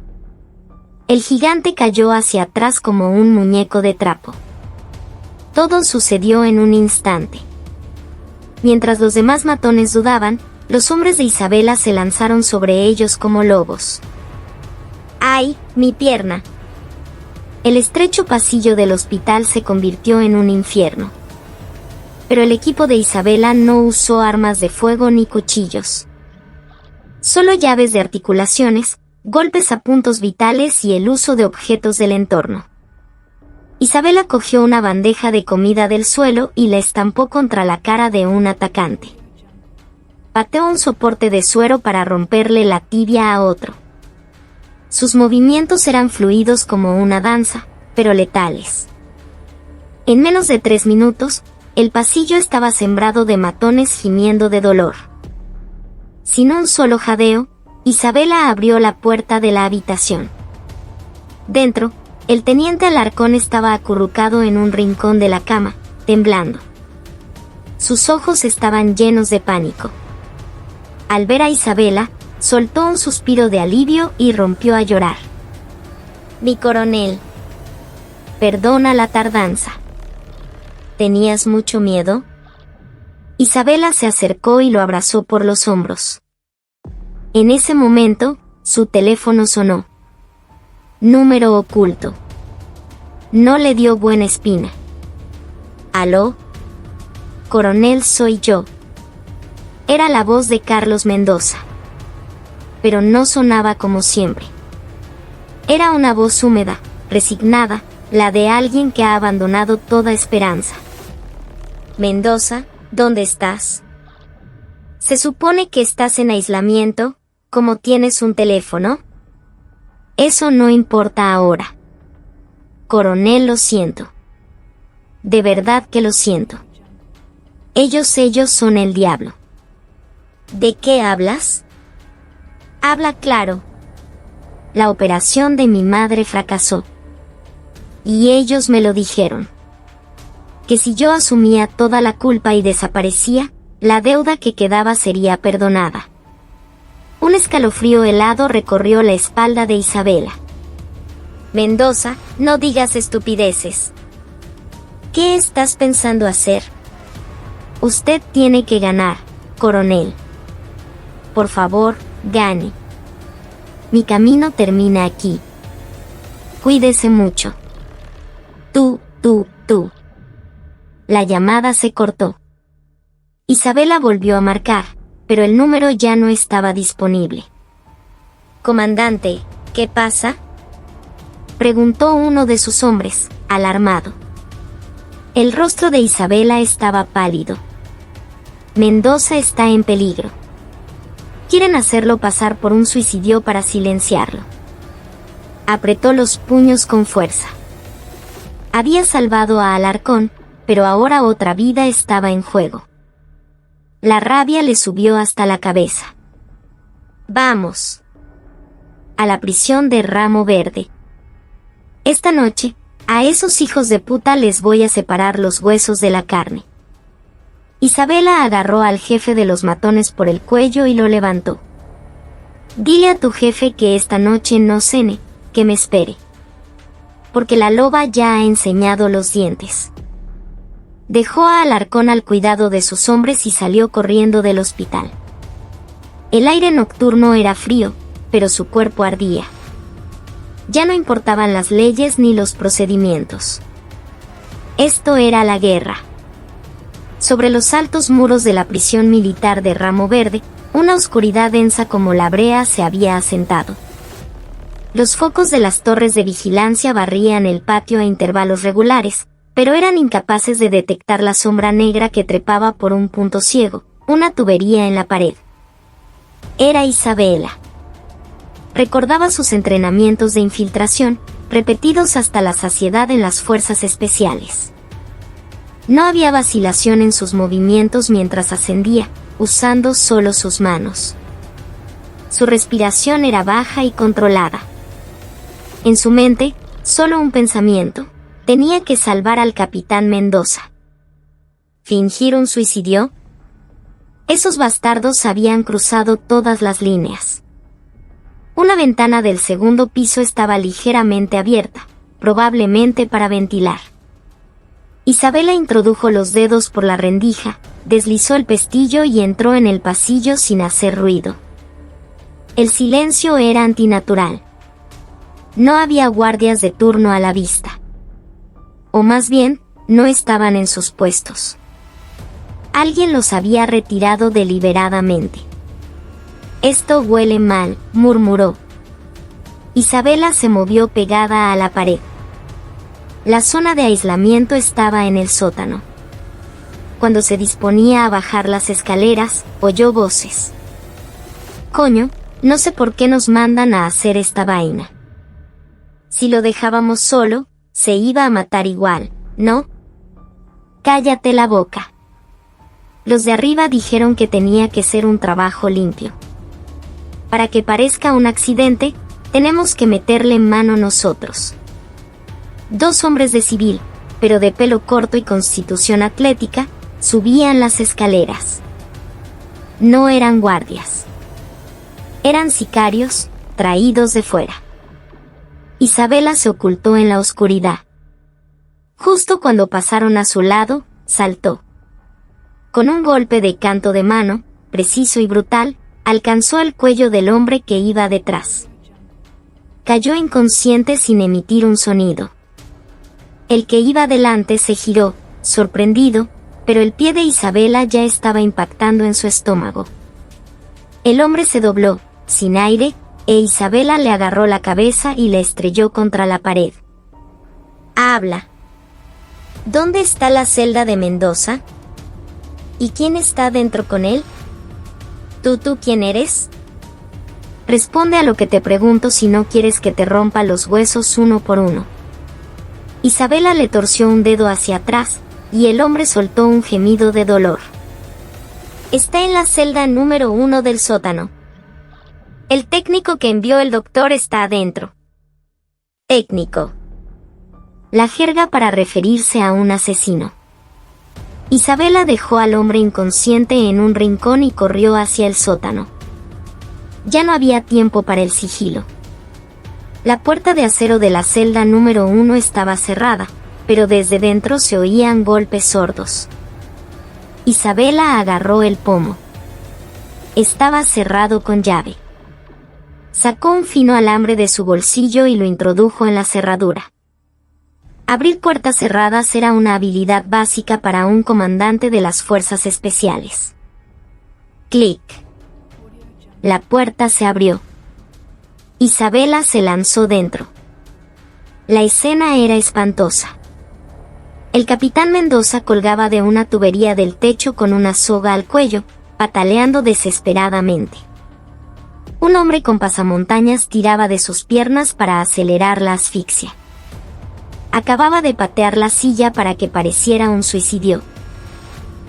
El gigante cayó hacia atrás como un muñeco de trapo. Todo sucedió en un instante. Mientras los demás matones dudaban, los hombres de Isabela se lanzaron sobre ellos como lobos. ¡Ay, mi pierna! El estrecho pasillo del hospital se convirtió en un infierno. Pero el equipo de Isabela no usó armas de fuego ni cuchillos. Solo llaves de articulaciones, golpes a puntos vitales y el uso de objetos del entorno. Isabela cogió una bandeja de comida del suelo y la estampó contra la cara de un atacante. Pateó un soporte de suero para romperle la tibia a otro. Sus movimientos eran fluidos como una danza, pero letales. En menos de 3 minutos, el pasillo estaba sembrado de matones gimiendo de dolor. Sin un solo jadeo, Isabela abrió la puerta de la habitación. Dentro, el teniente Alarcón estaba acurrucado en un rincón de la cama, temblando. Sus ojos estaban llenos de pánico. Al ver a Isabela, soltó un suspiro de alivio y rompió a llorar. «Mi coronel. Perdona la tardanza. ¿Tenías mucho miedo?» Isabela se acercó y lo abrazó por los hombros. En ese momento, su teléfono sonó. Número oculto. No le dio buena espina. «¿Aló? Coronel, soy yo». Era la voz de Carlos Mendoza. Pero no sonaba como siempre. Era una voz húmeda, resignada, la de alguien que ha abandonado toda esperanza. «Mendoza, ¿dónde estás? Se supone que estás en aislamiento, ¿cómo tienes un teléfono?» «Eso no importa ahora. Coronel, lo siento. De verdad que lo siento. Ellos son el diablo». «¿De qué hablas?» «Habla claro. La operación de mi madre fracasó. Y ellos me lo dijeron. Que si yo asumía toda la culpa y desaparecía, la deuda que quedaba sería perdonada». Un escalofrío helado recorrió la espalda de Isabela. «Mendoza, no digas estupideces. ¿Qué estás pensando hacer? Usted tiene que ganar, coronel. Por favor, gane. Mi camino termina aquí. Cuídese mucho. Tú. La llamada se cortó. Isabela volvió a marcar, pero el número ya no estaba disponible. «Comandante, ¿qué pasa?», preguntó uno de sus hombres, alarmado. El rostro de Isabela estaba pálido. «Mendoza está en peligro. Quieren hacerlo pasar por un suicidio para silenciarlo». Apretó los puños con fuerza. Había salvado a Alarcón, pero ahora otra vida estaba en juego. La rabia le subió hasta la cabeza. «Vamos a la prisión de Ramo Verde. Esta noche, a esos hijos de puta les voy a separar los huesos de la carne». Isabela agarró al jefe de los matones por el cuello y lo levantó. «Dile a tu jefe que esta noche no cene, que me espere. Porque la loba ya ha enseñado los dientes». Dejó a Alarcón al cuidado de sus hombres y salió corriendo del hospital. El aire nocturno era frío, pero su cuerpo ardía. Ya no importaban las leyes ni los procedimientos. Esto era la guerra. Sobre los altos muros de la prisión militar de Ramo Verde, una oscuridad densa como la brea se había asentado. Los focos de las torres de vigilancia barrían el patio a intervalos regulares, pero eran incapaces de detectar la sombra negra que trepaba por un punto ciego, una tubería en la pared. Era Isabela. Recordaba sus entrenamientos de infiltración, repetidos hasta la saciedad en las fuerzas especiales. No había vacilación en sus movimientos mientras ascendía, usando solo sus manos. Su respiración era baja y controlada. En su mente, solo un pensamiento: tenía que salvar al capitán Mendoza. ¿Fingir un suicidio? Esos bastardos habían cruzado todas las líneas. Una ventana del segundo piso estaba ligeramente abierta, probablemente para ventilar. Isabela introdujo los dedos por la rendija, deslizó el pestillo y entró en el pasillo sin hacer ruido. El silencio era antinatural. No había guardias de turno a la vista. O más bien, no estaban en sus puestos. Alguien los había retirado deliberadamente. «Esto huele mal», murmuró. Isabela se movió pegada a la pared. La zona de aislamiento estaba en el sótano. Cuando se disponía a bajar las escaleras, oyó voces. «Coño, no sé por qué nos mandan a hacer esta vaina. Si lo dejábamos solo, se iba a matar igual, ¿no? Cállate la boca». Los de arriba dijeron que tenía que ser un trabajo limpio. Para que parezca un accidente, tenemos que meterle mano nosotros. 2 hombres de civil, pero de pelo corto y constitución atlética, subían las escaleras. No eran guardias. Eran sicarios, traídos de fuera. Isabela se ocultó en la oscuridad. Justo cuando pasaron a su lado, saltó. Con un golpe de canto de mano, preciso y brutal, alcanzó el cuello del hombre que iba detrás. Cayó inconsciente sin emitir un sonido. El que iba delante se giró, sorprendido, pero el pie de Isabela ya estaba impactando en su estómago. El hombre se dobló, sin aire, e Isabela le agarró la cabeza y le estrelló contra la pared. «Habla. ¿Dónde está la celda de Mendoza? ¿Y quién está dentro con él? ¿Tú quién eres? Responde a lo que te pregunto si no quieres que te rompa los huesos uno por uno». Isabela le torció un dedo hacia atrás, y el hombre soltó un gemido de dolor. «Está en la celda número 1 del sótano. El técnico que envió el doctor está adentro». Técnico. La jerga para referirse a un asesino. Isabela dejó al hombre inconsciente en un rincón y corrió hacia el sótano. Ya no había tiempo para el sigilo. La puerta de acero de la celda número 1 estaba cerrada, pero desde dentro se oían golpes sordos. Isabela agarró el pomo. Estaba cerrado con llave. Sacó un fino alambre de su bolsillo y lo introdujo en la cerradura. Abrir puertas cerradas era una habilidad básica para un comandante de las fuerzas especiales. Clic. La puerta se abrió. Isabela se lanzó dentro. La escena era espantosa. El capitán Mendoza colgaba de una tubería del techo con una soga al cuello, pataleando desesperadamente. Un hombre con pasamontañas tiraba de sus piernas para acelerar la asfixia. Acababa de patear la silla para que pareciera un suicidio.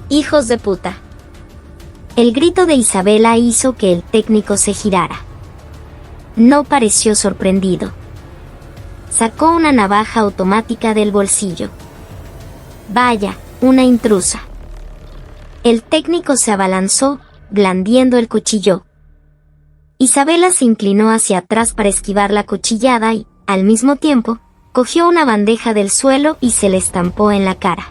¡Hijos de puta! El grito de Isabela hizo que el técnico se girara. No pareció sorprendido. Sacó una navaja automática del bolsillo. Vaya, una intrusa. El técnico se abalanzó, blandiendo el cuchillo. Isabela se inclinó hacia atrás para esquivar la cuchillada y, al mismo tiempo, cogió una bandeja del suelo y se le estampó en la cara.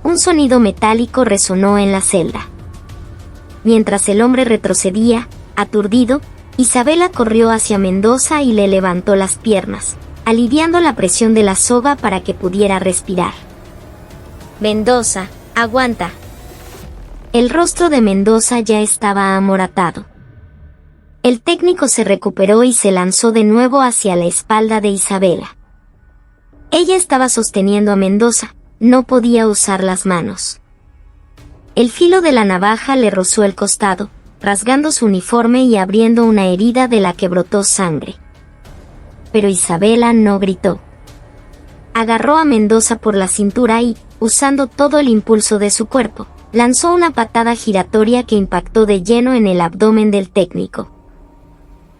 Un sonido metálico resonó en la celda. Mientras el hombre retrocedía, aturdido, Isabela corrió hacia Mendoza y le levantó las piernas, aliviando la presión de la soga para que pudiera respirar. Mendoza, aguanta. El rostro de Mendoza ya estaba amoratado. El técnico se recuperó y se lanzó de nuevo hacia la espalda de Isabela. Ella estaba sosteniendo a Mendoza, no podía usar las manos. El filo de la navaja le rozó el costado, rasgando su uniforme y abriendo una herida de la que brotó sangre. Pero Isabela no gritó. Agarró a Mendoza por la cintura y, usando todo el impulso de su cuerpo, lanzó una patada giratoria que impactó de lleno en el abdomen del técnico.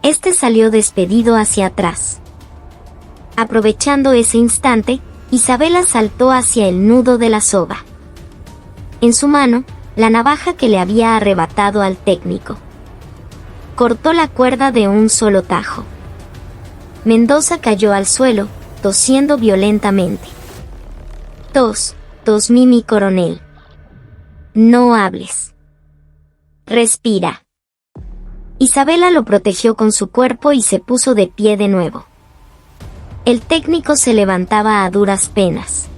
Este salió despedido hacia atrás. Aprovechando ese instante, Isabela saltó hacia el nudo de la soga. En su mano, la navaja que le había arrebatado al técnico. Cortó la cuerda de un solo tajo. Mendoza cayó al suelo, tosiendo violentamente. Tos, mi coronel. No hables. Respira. Isabela lo protegió con su cuerpo y se puso de pie de nuevo. El técnico se levantaba a duras penas.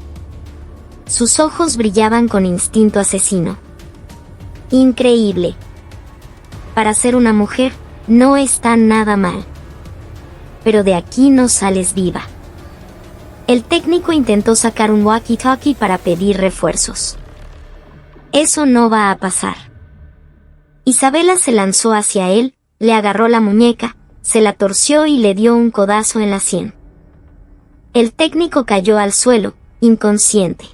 Sus ojos brillaban con instinto asesino. Increíble. Para ser una mujer, no está nada mal. Pero de aquí no sales viva. El técnico intentó sacar un walkie-talkie para pedir refuerzos. Eso no va a pasar. Isabela se lanzó hacia él, le agarró la muñeca, se la torció y le dio un codazo en la sien. El técnico cayó al suelo, inconsciente.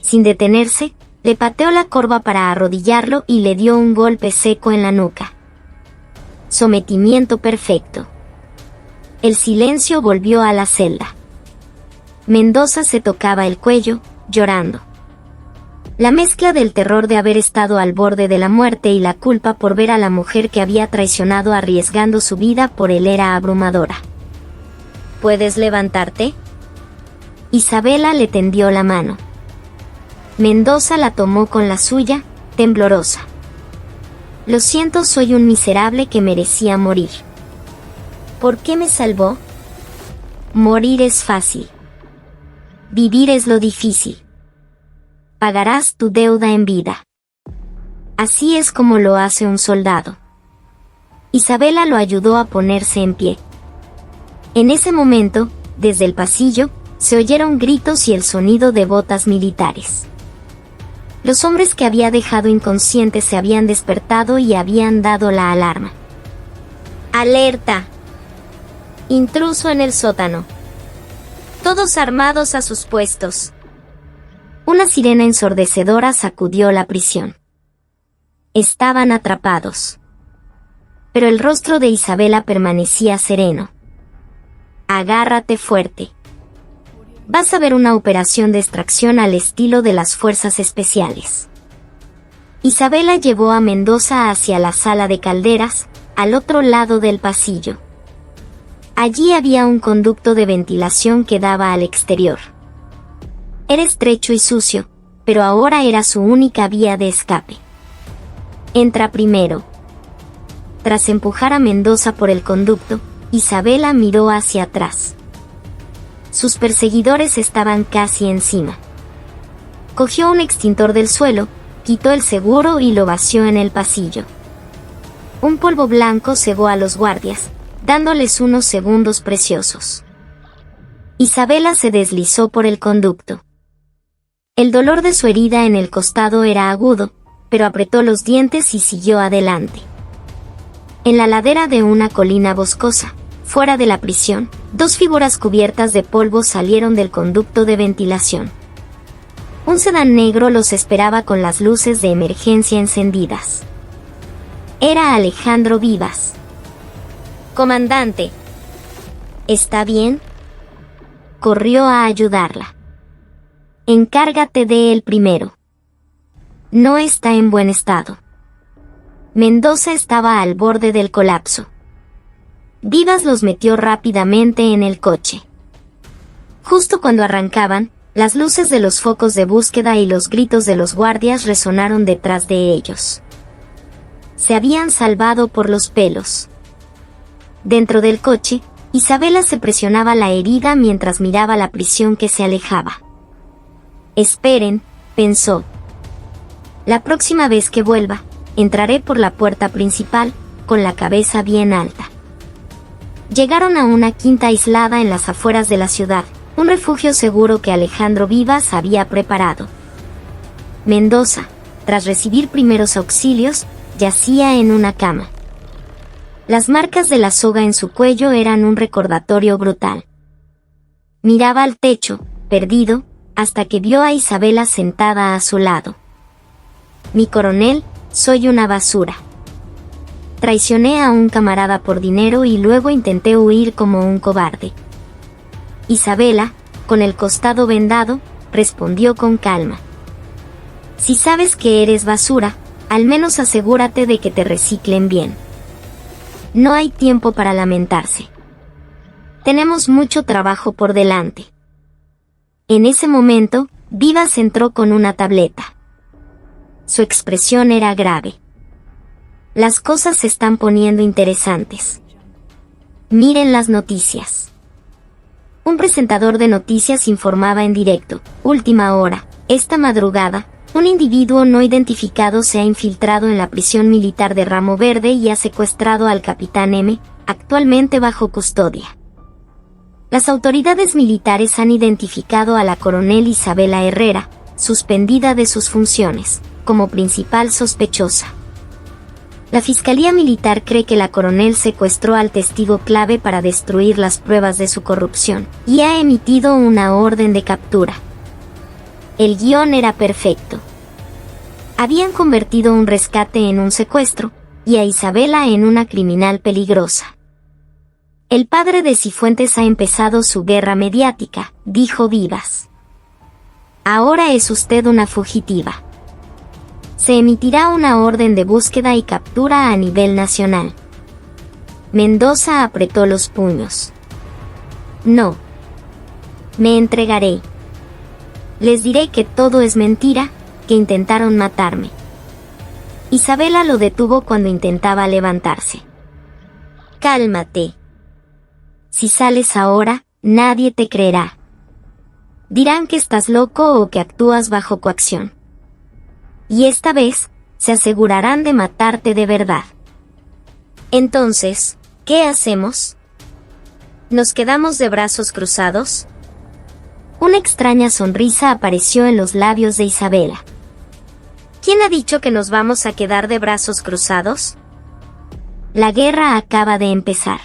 Sin detenerse, le pateó la corva para arrodillarlo y le dio un golpe seco en la nuca. Sometimiento perfecto. El silencio volvió a la celda. Mendoza se tocaba el cuello, llorando. La mezcla del terror de haber estado al borde de la muerte y la culpa por ver a la mujer que había traicionado arriesgando su vida por él era abrumadora. ¿Puedes levantarte? Isabela le tendió la mano. Mendoza la tomó con la suya, temblorosa. Lo siento, soy un miserable que merecía morir. ¿Por qué me salvó? Morir es fácil. Vivir es lo difícil. Pagarás tu deuda en vida. Así es como lo hace un soldado. Isabela lo ayudó a ponerse en pie. En ese momento, desde el pasillo, se oyeron gritos y el sonido de botas militares. Los hombres que había dejado inconscientes se habían despertado y habían dado la alarma. ¡Alerta! Intruso en el sótano. Todos armados a sus puestos. Una sirena ensordecedora sacudió la prisión. Estaban atrapados. Pero el rostro de Isabela permanecía sereno. Agárrate fuerte. Vas a ver una operación de extracción al estilo de las fuerzas especiales. Isabela llevó a Mendoza hacia la sala de calderas, al otro lado del pasillo. Allí había un conducto de ventilación que daba al exterior. Era estrecho y sucio, pero ahora era su única vía de escape. Entra primero. Tras empujar a Mendoza por el conducto, Isabela miró hacia atrás. Sus perseguidores estaban casi encima. Cogió un extintor del suelo, quitó el seguro y lo vació en el pasillo. Un polvo blanco cegó a los guardias, dándoles unos segundos preciosos. Isabela se deslizó por el conducto. El dolor de su herida en el costado era agudo, pero apretó los dientes y siguió adelante. En la ladera de una colina boscosa, fuera de la prisión, dos figuras cubiertas de polvo salieron del conducto de ventilación. Un sedán negro los esperaba con las luces de emergencia encendidas. Era Alejandro Vivas. «Comandante, ¿está bien?», corrió a ayudarla. «Encárgate de él primero. No está en buen estado». Mendoza estaba al borde del colapso. Vivas los metió rápidamente en el coche. Justo cuando arrancaban, las luces de los focos de búsqueda y los gritos de los guardias resonaron detrás de ellos. Se habían salvado por los pelos. Dentro del coche, Isabela se presionaba la herida mientras miraba la prisión que se alejaba. «Esperen», pensó. «La próxima vez que vuelva, entraré por la puerta principal, con la cabeza bien alta». Llegaron a una quinta aislada en las afueras de la ciudad, un refugio seguro que Alejandro Vivas había preparado. Mendoza, tras recibir primeros auxilios, yacía en una cama. Las marcas de la soga en su cuello eran un recordatorio brutal. Miraba al techo, perdido, hasta que vio a Isabela sentada a su lado. «Mi coronel, soy una basura. Traicioné a un camarada por dinero y luego intenté huir como un cobarde». Isabela, con el costado vendado, respondió con calma. «Si sabes que eres basura, al menos asegúrate de que te reciclen bien. No hay tiempo para lamentarse. Tenemos mucho trabajo por delante». En ese momento, Vivas entró con una tableta. Su expresión era grave. «Las cosas se están poniendo interesantes. Miren las noticias». Un presentador de noticias informaba en directo: «Última hora. Esta madrugada, un individuo no identificado se ha infiltrado en la prisión militar de Ramo Verde y ha secuestrado al capitán M, actualmente bajo custodia». Las autoridades militares han identificado a la coronel Isabela Herrera, suspendida de sus funciones, como principal sospechosa. La Fiscalía Militar cree que la coronel secuestró al testigo clave para destruir las pruebas de su corrupción, y ha emitido una orden de captura. El guión era perfecto. Habían convertido un rescate en un secuestro, y a Isabela en una criminal peligrosa. «El padre de Cifuentes ha empezado su guerra mediática», dijo Vivas. «Ahora es usted una fugitiva. Se emitirá una orden de búsqueda y captura a nivel nacional». Mendoza apretó los puños. «No. Me entregaré. Les diré que todo es mentira, que intentaron matarme». Isabela lo detuvo cuando intentaba levantarse. «Cálmate. Si sales ahora, nadie te creerá. Dirán que estás loco o que actúas bajo coacción. Y esta vez, se asegurarán de matarte de verdad. Entonces, ¿qué hacemos? ¿Nos quedamos de brazos cruzados?». Una extraña sonrisa apareció en los labios de Isabela. «¿Quién ha dicho que nos vamos a quedar de brazos cruzados? La guerra acaba de empezar.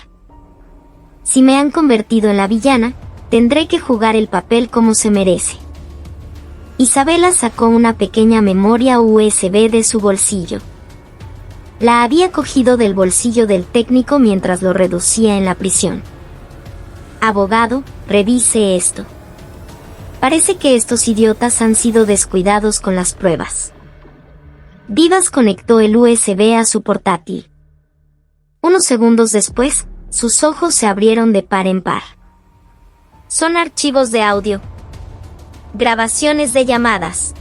Si me han convertido en la villana, tendré que jugar el papel como se merece». Isabela sacó una pequeña memoria USB de su bolsillo. La había cogido del bolsillo del técnico mientras lo reducía en la prisión. «Abogado, revise esto. Parece que estos idiotas han sido descuidados con las pruebas». Vivas conectó el USB a su portátil. Unos segundos después, sus ojos se abrieron de par en par. «Son archivos de audio. Grabaciones de llamadas.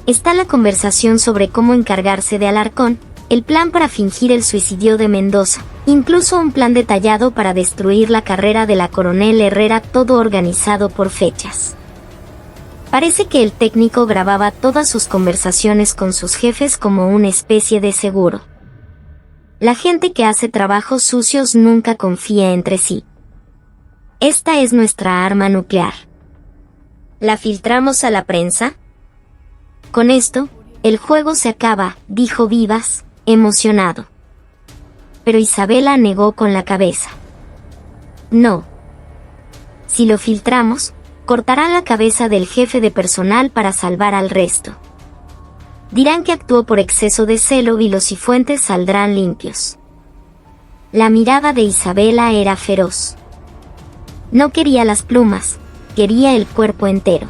Está la conversación sobre cómo encargarse de Alarcón, el plan para fingir el suicidio de Mendoza, incluso un plan detallado para destruir la carrera de la coronel Herrera, todo organizado por fechas. Parece que el técnico grababa todas sus conversaciones con sus jefes como una especie de seguro. La gente que hace trabajos sucios nunca confía entre sí. Esta es nuestra arma nuclear. ¿La filtramos a la prensa? Con esto, el juego se acaba, dijo Vivas, emocionado. Pero Isabela negó con la cabeza. No. Si lo filtramos, cortarán la cabeza del jefe de personal para salvar al resto. Dirán que actuó por exceso de celo y los Cifuentes saldrán limpios. La mirada de Isabela era feroz. No quería las plumas, quería el cuerpo entero.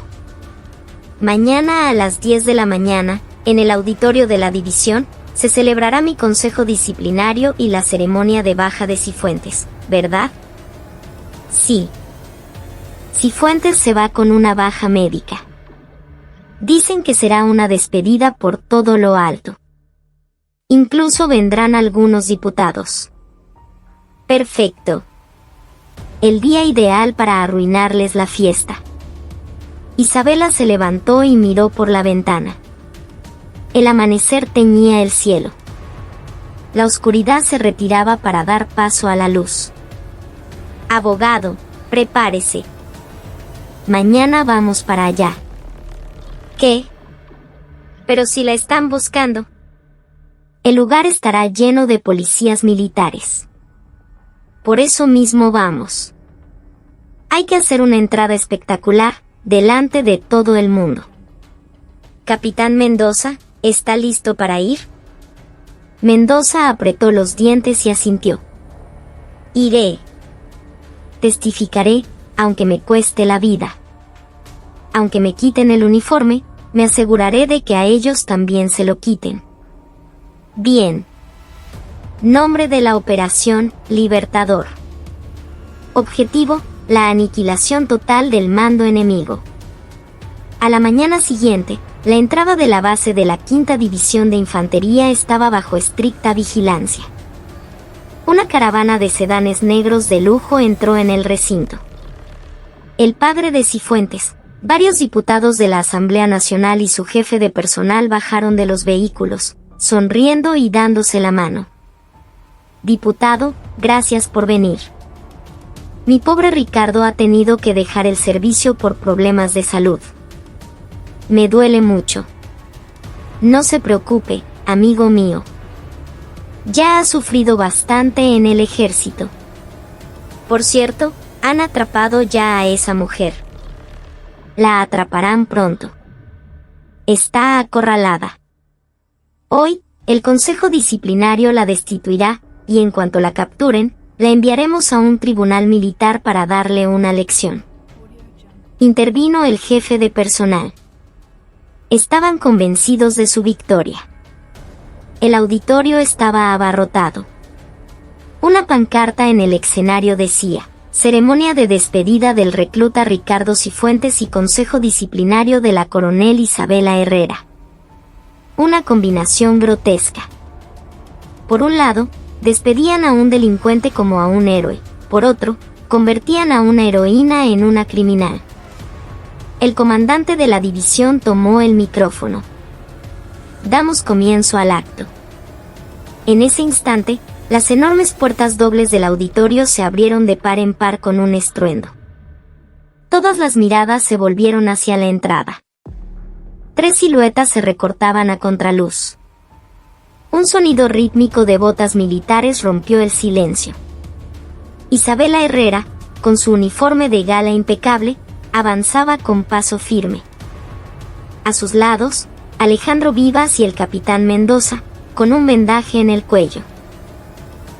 Mañana a las 10 de la mañana, en el auditorio de la división, se celebrará mi consejo disciplinario y la ceremonia de baja de Cifuentes, ¿verdad? Sí. Cifuentes se va con una baja médica. Dicen que será una despedida por todo lo alto. Incluso vendrán algunos diputados. Perfecto. El día ideal para arruinarles la fiesta. Isabela se levantó y miró por la ventana. El amanecer teñía el cielo. La oscuridad se retiraba para dar paso a la luz. Abogado, prepárese. Mañana vamos para allá. ¿Qué? Pero si la están buscando. El lugar estará lleno de policías militares. Por eso mismo vamos. Hay que hacer una entrada espectacular, delante de todo el mundo. Capitán Mendoza, ¿está listo para ir? Mendoza apretó los dientes y asintió. Iré. Testificaré, aunque me cueste la vida. Aunque me quiten el uniforme, me aseguraré de que a ellos también se lo quiten. Bien. Nombre de la operación, Libertador. Objetivo, la aniquilación total del mando enemigo. A la mañana siguiente, la entrada de la base de la 5ª División de Infantería estaba bajo estricta vigilancia. Una caravana de sedanes negros de lujo entró en el recinto. El padre de Cifuentes, varios diputados de la Asamblea Nacional y su jefe de personal bajaron de los vehículos, sonriendo y dándose la mano. Diputado, gracias por venir. Mi pobre Ricardo ha tenido que dejar el servicio por problemas de salud. Me duele mucho. No se preocupe, amigo mío. Ya ha sufrido bastante en el ejército. Por cierto, han atrapado ya a esa mujer. La atraparán pronto. Está acorralada. Hoy, el Consejo Disciplinario la destituirá, y en cuanto la capturen, la enviaremos a un tribunal militar para darle una lección. Intervino el jefe de personal. Estaban convencidos de su victoria. El auditorio estaba abarrotado. Una pancarta en el escenario decía: ceremonia de despedida del recluta Ricardo Cifuentes y consejo disciplinario de la coronel Isabela Herrera. Una combinación grotesca. Por un lado, despedían a un delincuente como a un héroe, por otro, convertían a una heroína en una criminal. El comandante de la división tomó el micrófono. Damos comienzo al acto. En ese instante, las enormes puertas dobles del auditorio se abrieron de par en par con un estruendo. Todas las miradas se volvieron hacia la entrada. 3 siluetas se recortaban a contraluz. Un sonido rítmico de botas militares rompió el silencio. Isabela Herrera, con su uniforme de gala impecable, avanzaba con paso firme. A sus lados, Alejandro Vivas y el capitán Mendoza, con un vendaje en el cuello.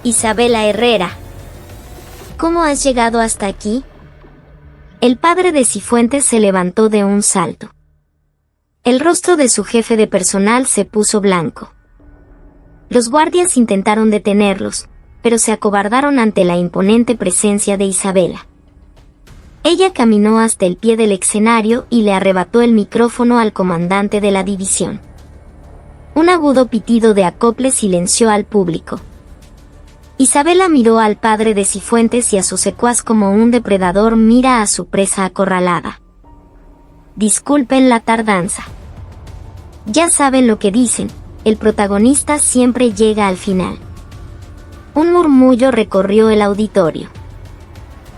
Isabela Herrera. ¿Cómo has llegado hasta aquí? El padre de Cifuentes se levantó de un salto. El rostro de su jefe de personal se puso blanco. Los guardias intentaron detenerlos, pero se acobardaron ante la imponente presencia de Isabela. Ella caminó hasta el pie del escenario y le arrebató el micrófono al comandante de la división. Un agudo pitido de acople silenció al público. Isabela miró al padre de Cifuentes y a su secuaz como un depredador mira a su presa acorralada. Disculpen la tardanza. Ya saben lo que dicen, el protagonista siempre llega al final. Un murmullo recorrió el auditorio.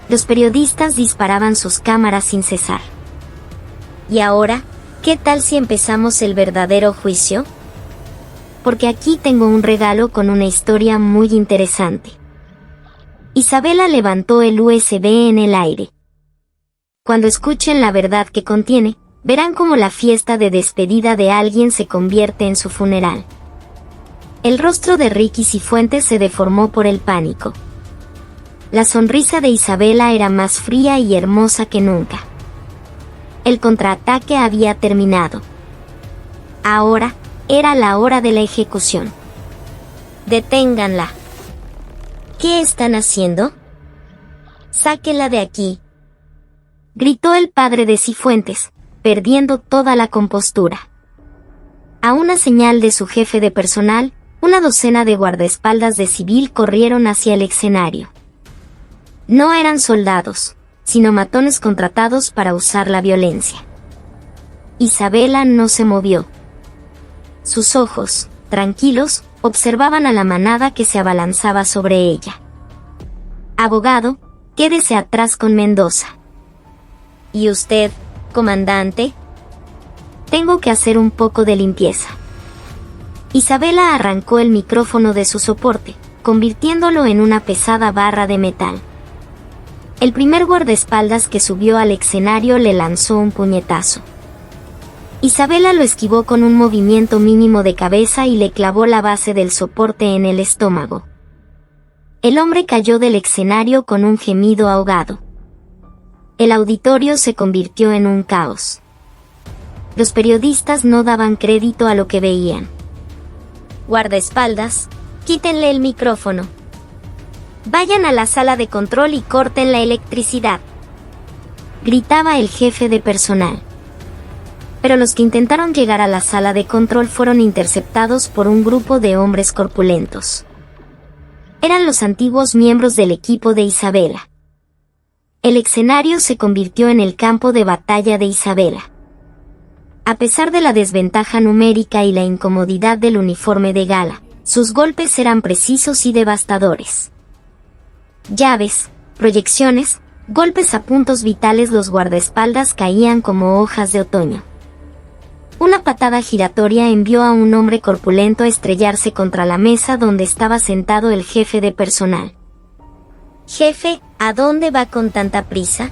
Los periodistas disparaban sus cámaras sin cesar. ¿Y ahora, qué tal si empezamos el verdadero juicio? Porque aquí tengo un regalo con una historia muy interesante. Isabela levantó el USB en el aire. Cuando escuchen la verdad que contiene, verán cómo la fiesta de despedida de alguien se convierte en su funeral. El rostro de Ricky Cifuentes se deformó por el pánico. La sonrisa de Isabela era más fría y hermosa que nunca. El contraataque había terminado. Ahora, era la hora de la ejecución. Deténganla. ¿Qué están haciendo? Sáquenla de aquí. Gritó el padre de Cifuentes, perdiendo toda la compostura. A una señal de su jefe de personal, una docena de guardaespaldas de civil corrieron hacia el escenario. No eran soldados, sino matones contratados para usar la violencia. Isabela no se movió. Sus ojos, tranquilos, observaban a la manada que se abalanzaba sobre ella. Abogado, quédese atrás con Mendoza. ¿Y usted, comandante? Tengo que hacer un poco de limpieza. Isabela arrancó el micrófono de su soporte, convirtiéndolo en una pesada barra de metal. El primer guardaespaldas que subió al escenario le lanzó un puñetazo. Isabela lo esquivó con un movimiento mínimo de cabeza y le clavó la base del soporte en el estómago. El hombre cayó del escenario con un gemido ahogado. El auditorio se convirtió en un caos. Los periodistas no daban crédito a lo que veían. Guardaespaldas, quítenle el micrófono. Vayan a la sala de control y corten la electricidad. Gritaba el jefe de personal. Pero los que intentaron llegar a la sala de control fueron interceptados por un grupo de hombres corpulentos. Eran los antiguos miembros del equipo de Isabela. El escenario se convirtió en el campo de batalla de Isabela. A pesar de la desventaja numérica y la incomodidad del uniforme de gala, sus golpes eran precisos y devastadores. Llaves, proyecciones, golpes a puntos vitales. Los guardaespaldas caían como hojas de otoño. Una patada giratoria envió a un hombre corpulento a estrellarse contra la mesa donde estaba sentado el jefe de personal. Jefe, ¿a dónde va con tanta prisa?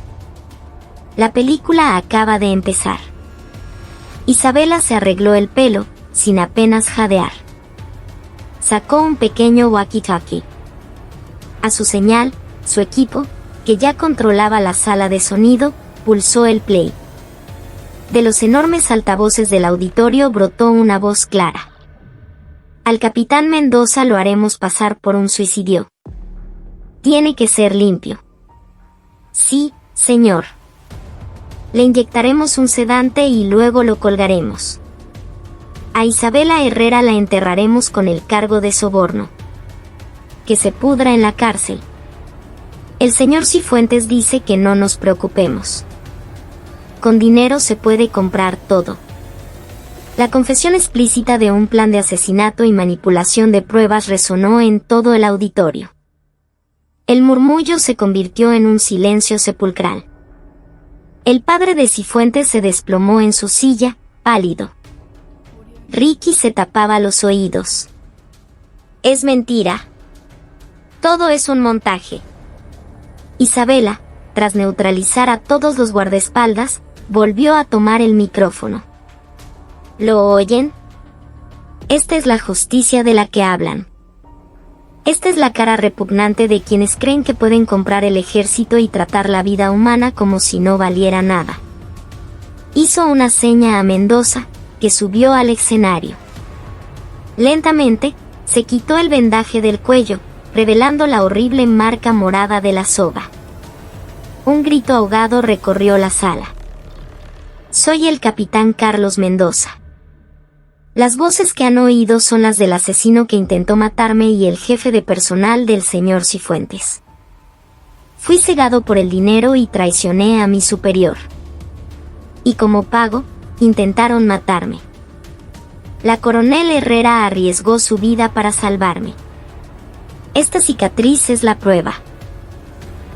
La película acaba de empezar. Isabela se arregló el pelo, sin apenas jadear. Sacó un pequeño walkie-talkie. A su señal, su equipo, que ya controlaba la sala de sonido, pulsó el play. De los enormes altavoces del auditorio brotó una voz clara. Al capitán Mendoza lo haremos pasar por un suicidio. Tiene que ser limpio. Sí, señor. Le inyectaremos un sedante y luego lo colgaremos. A Isabela Herrera la enterraremos con el cargo de soborno. Que se pudra en la cárcel. El señor Cifuentes dice que no nos preocupemos. Con dinero se puede comprar todo. La confesión explícita de un plan de asesinato y manipulación de pruebas resonó en todo el auditorio. El murmullo se convirtió en un silencio sepulcral. El padre de Cifuentes se desplomó en su silla, pálido. Ricky se tapaba los oídos. Es mentira. Todo es un montaje. Isabela, tras neutralizar a todos los guardaespaldas, volvió a tomar el micrófono. ¿Lo oyen? Esta es la justicia de la que hablan. Esta es la cara repugnante de quienes creen que pueden comprar el ejército y tratar la vida humana como si no valiera nada. Hizo una seña a Mendoza, que subió al escenario. Lentamente, se quitó el vendaje del cuello, revelando la horrible marca morada de la soga. Un grito ahogado recorrió la sala. Soy el capitán Carlos Mendoza. Las voces que han oído son las del asesino que intentó matarme y el jefe de personal del señor Cifuentes. Fui cegado por el dinero y traicioné a mi superior. Y como pago, intentaron matarme. La coronel Herrera arriesgó su vida para salvarme. Esta cicatriz es la prueba.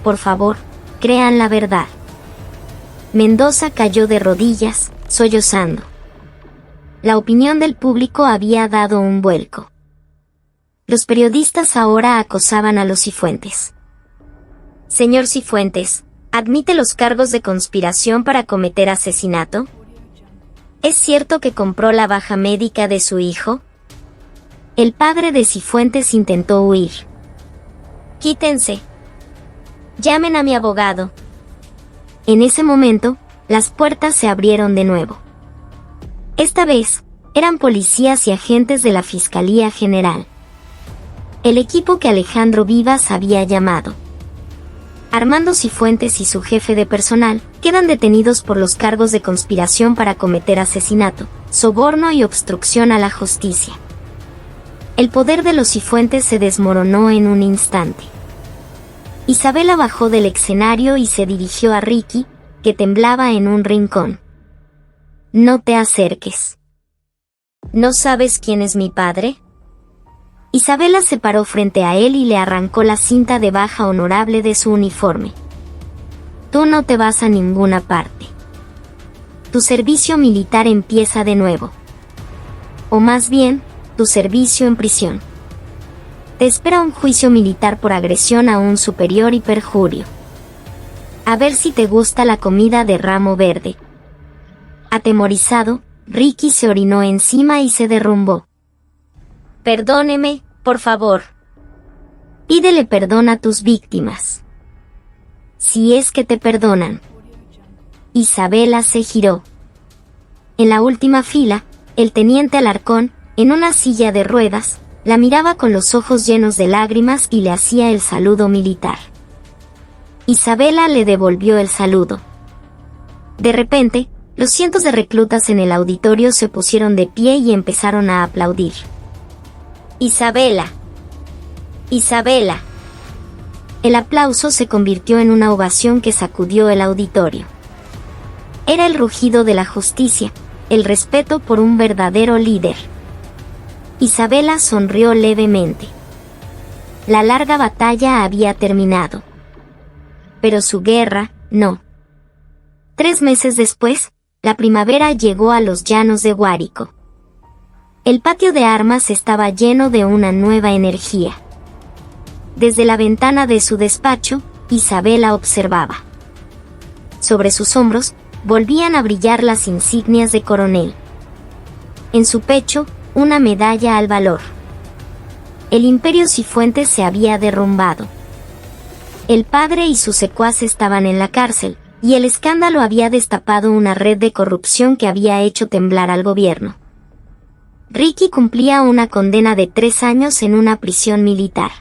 Por favor, crean la verdad. Mendoza cayó de rodillas, sollozando. La opinión del público había dado un vuelco. Los periodistas ahora acosaban a los Cifuentes. Señor Cifuentes, ¿admite los cargos de conspiración para cometer asesinato? ¿Es cierto que compró la baja médica de su hijo? El padre de Cifuentes intentó huir. Quítense. Llamen a mi abogado. En ese momento, las puertas se abrieron de nuevo. Esta vez, eran policías y agentes de la Fiscalía General. El equipo que Alejandro Vivas había llamado. Armando Cifuentes y su jefe de personal quedan detenidos por los cargos de conspiración para cometer asesinato, soborno y obstrucción a la justicia. El poder de los Cifuentes se desmoronó en un instante. Isabela bajó del escenario y se dirigió a Ricky, que temblaba en un rincón. No te acerques. ¿No sabes quién es mi padre? Isabela se paró frente a él y le arrancó la cinta de baja honorable de su uniforme. Tú no te vas a ninguna parte. Tu servicio militar empieza de nuevo. O más bien, tu servicio en prisión. Te espera un juicio militar por agresión a un superior y perjurio. A ver si te gusta la comida de ramo verde. Atemorizado, Ricky se orinó encima y se derrumbó. Perdóneme, por favor. Pídele perdón a tus víctimas. Si es que te perdonan. Isabela se giró. En la última fila, el teniente Alarcón, en una silla de ruedas, la miraba con los ojos llenos de lágrimas y le hacía el saludo militar. Isabela le devolvió el saludo. De repente, los cientos de reclutas en el auditorio se pusieron de pie y empezaron a aplaudir. Isabela. Isabela. El aplauso se convirtió en una ovación que sacudió el auditorio. Era el rugido de la justicia, el respeto por un verdadero líder. Isabela sonrió levemente. La larga batalla había terminado. Pero su guerra, no. 3 meses después, la primavera llegó a los llanos de Guárico. El patio de armas estaba lleno de una nueva energía. Desde la ventana de su despacho, Isabela observaba. Sobre sus hombros, volvían a brillar las insignias de coronel. En su pecho, una medalla al valor. El imperio Cifuentes se había derrumbado. El padre y sus secuaces estaban en la cárcel, y el escándalo había destapado una red de corrupción que había hecho temblar al gobierno. Ricky cumplía una condena de 3 años en una prisión militar.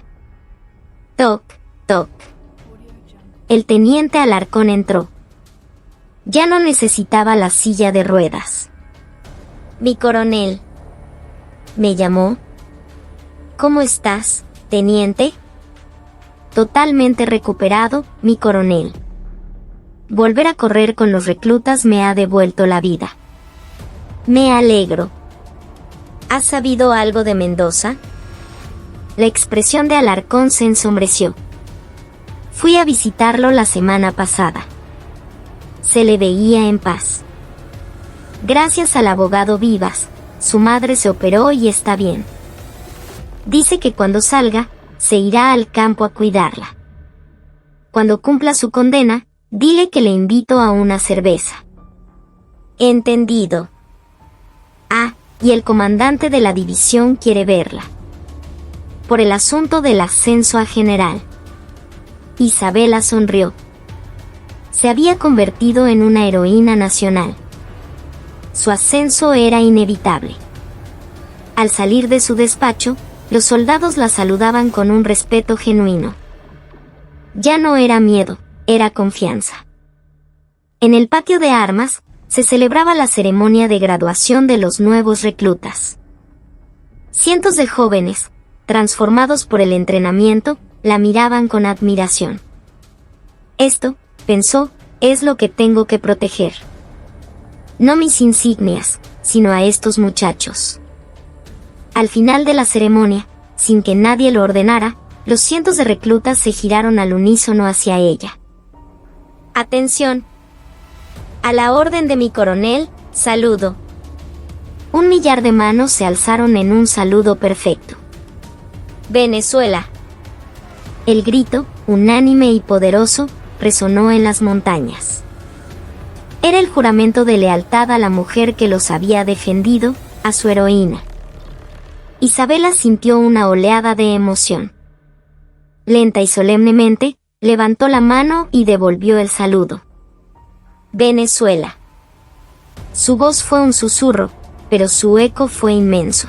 Toc, toc. El teniente Alarcón entró. Ya no necesitaba la silla de ruedas. Mi coronel. ¿Me llamó? ¿Cómo estás, teniente? Totalmente recuperado, mi coronel. Volver a correr con los reclutas me ha devuelto la vida. Me alegro. ¿Has sabido algo de Mendoza? La expresión de Alarcón se ensombreció. Fui a visitarlo la semana pasada. Se le veía en paz. Gracias al abogado Vivas, su madre se operó y está bien. Dice que cuando salga, se irá al campo a cuidarla. Cuando cumpla su condena, dile que le invito a una cerveza. Entendido. Ah, y el comandante de la división quiere verla. Por el asunto del ascenso a general. Isabela sonrió. Se había convertido en una heroína nacional. Su ascenso era inevitable. Al salir de su despacho, los soldados la saludaban con un respeto genuino. Ya no era miedo, era confianza. En el patio de armas, se celebraba la ceremonia de graduación de los nuevos reclutas. Cientos de jóvenes, transformados por el entrenamiento, la miraban con admiración. Esto, pensó, es lo que tengo que proteger. No mis insignias, sino a estos muchachos. Al final de la ceremonia, sin que nadie lo ordenara, los cientos de reclutas se giraron al unísono hacia ella. ¡Atención! A la orden de mi coronel, saludo. 1 millar de manos se alzaron en un saludo perfecto. Venezuela. El grito, unánime y poderoso, resonó en las montañas. Era el juramento de lealtad a la mujer que los había defendido, a su heroína. Isabela sintió una oleada de emoción. Lenta y solemnemente, levantó la mano y devolvió el saludo. Venezuela. Su voz fue un susurro, pero su eco fue inmenso.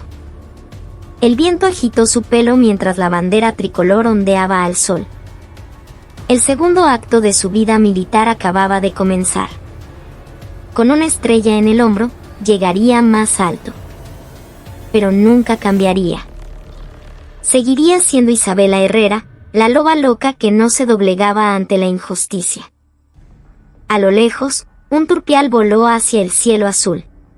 El viento agitó su pelo mientras la bandera tricolor ondeaba al sol. El segundo acto de su vida militar acababa de comenzar. Con una estrella en el hombro, llegaría más alto. Pero nunca cambiaría. Seguiría siendo Isabela Herrera, la loba loca que no se doblegaba ante la injusticia. A lo lejos, un turpial voló hacia el cielo azul.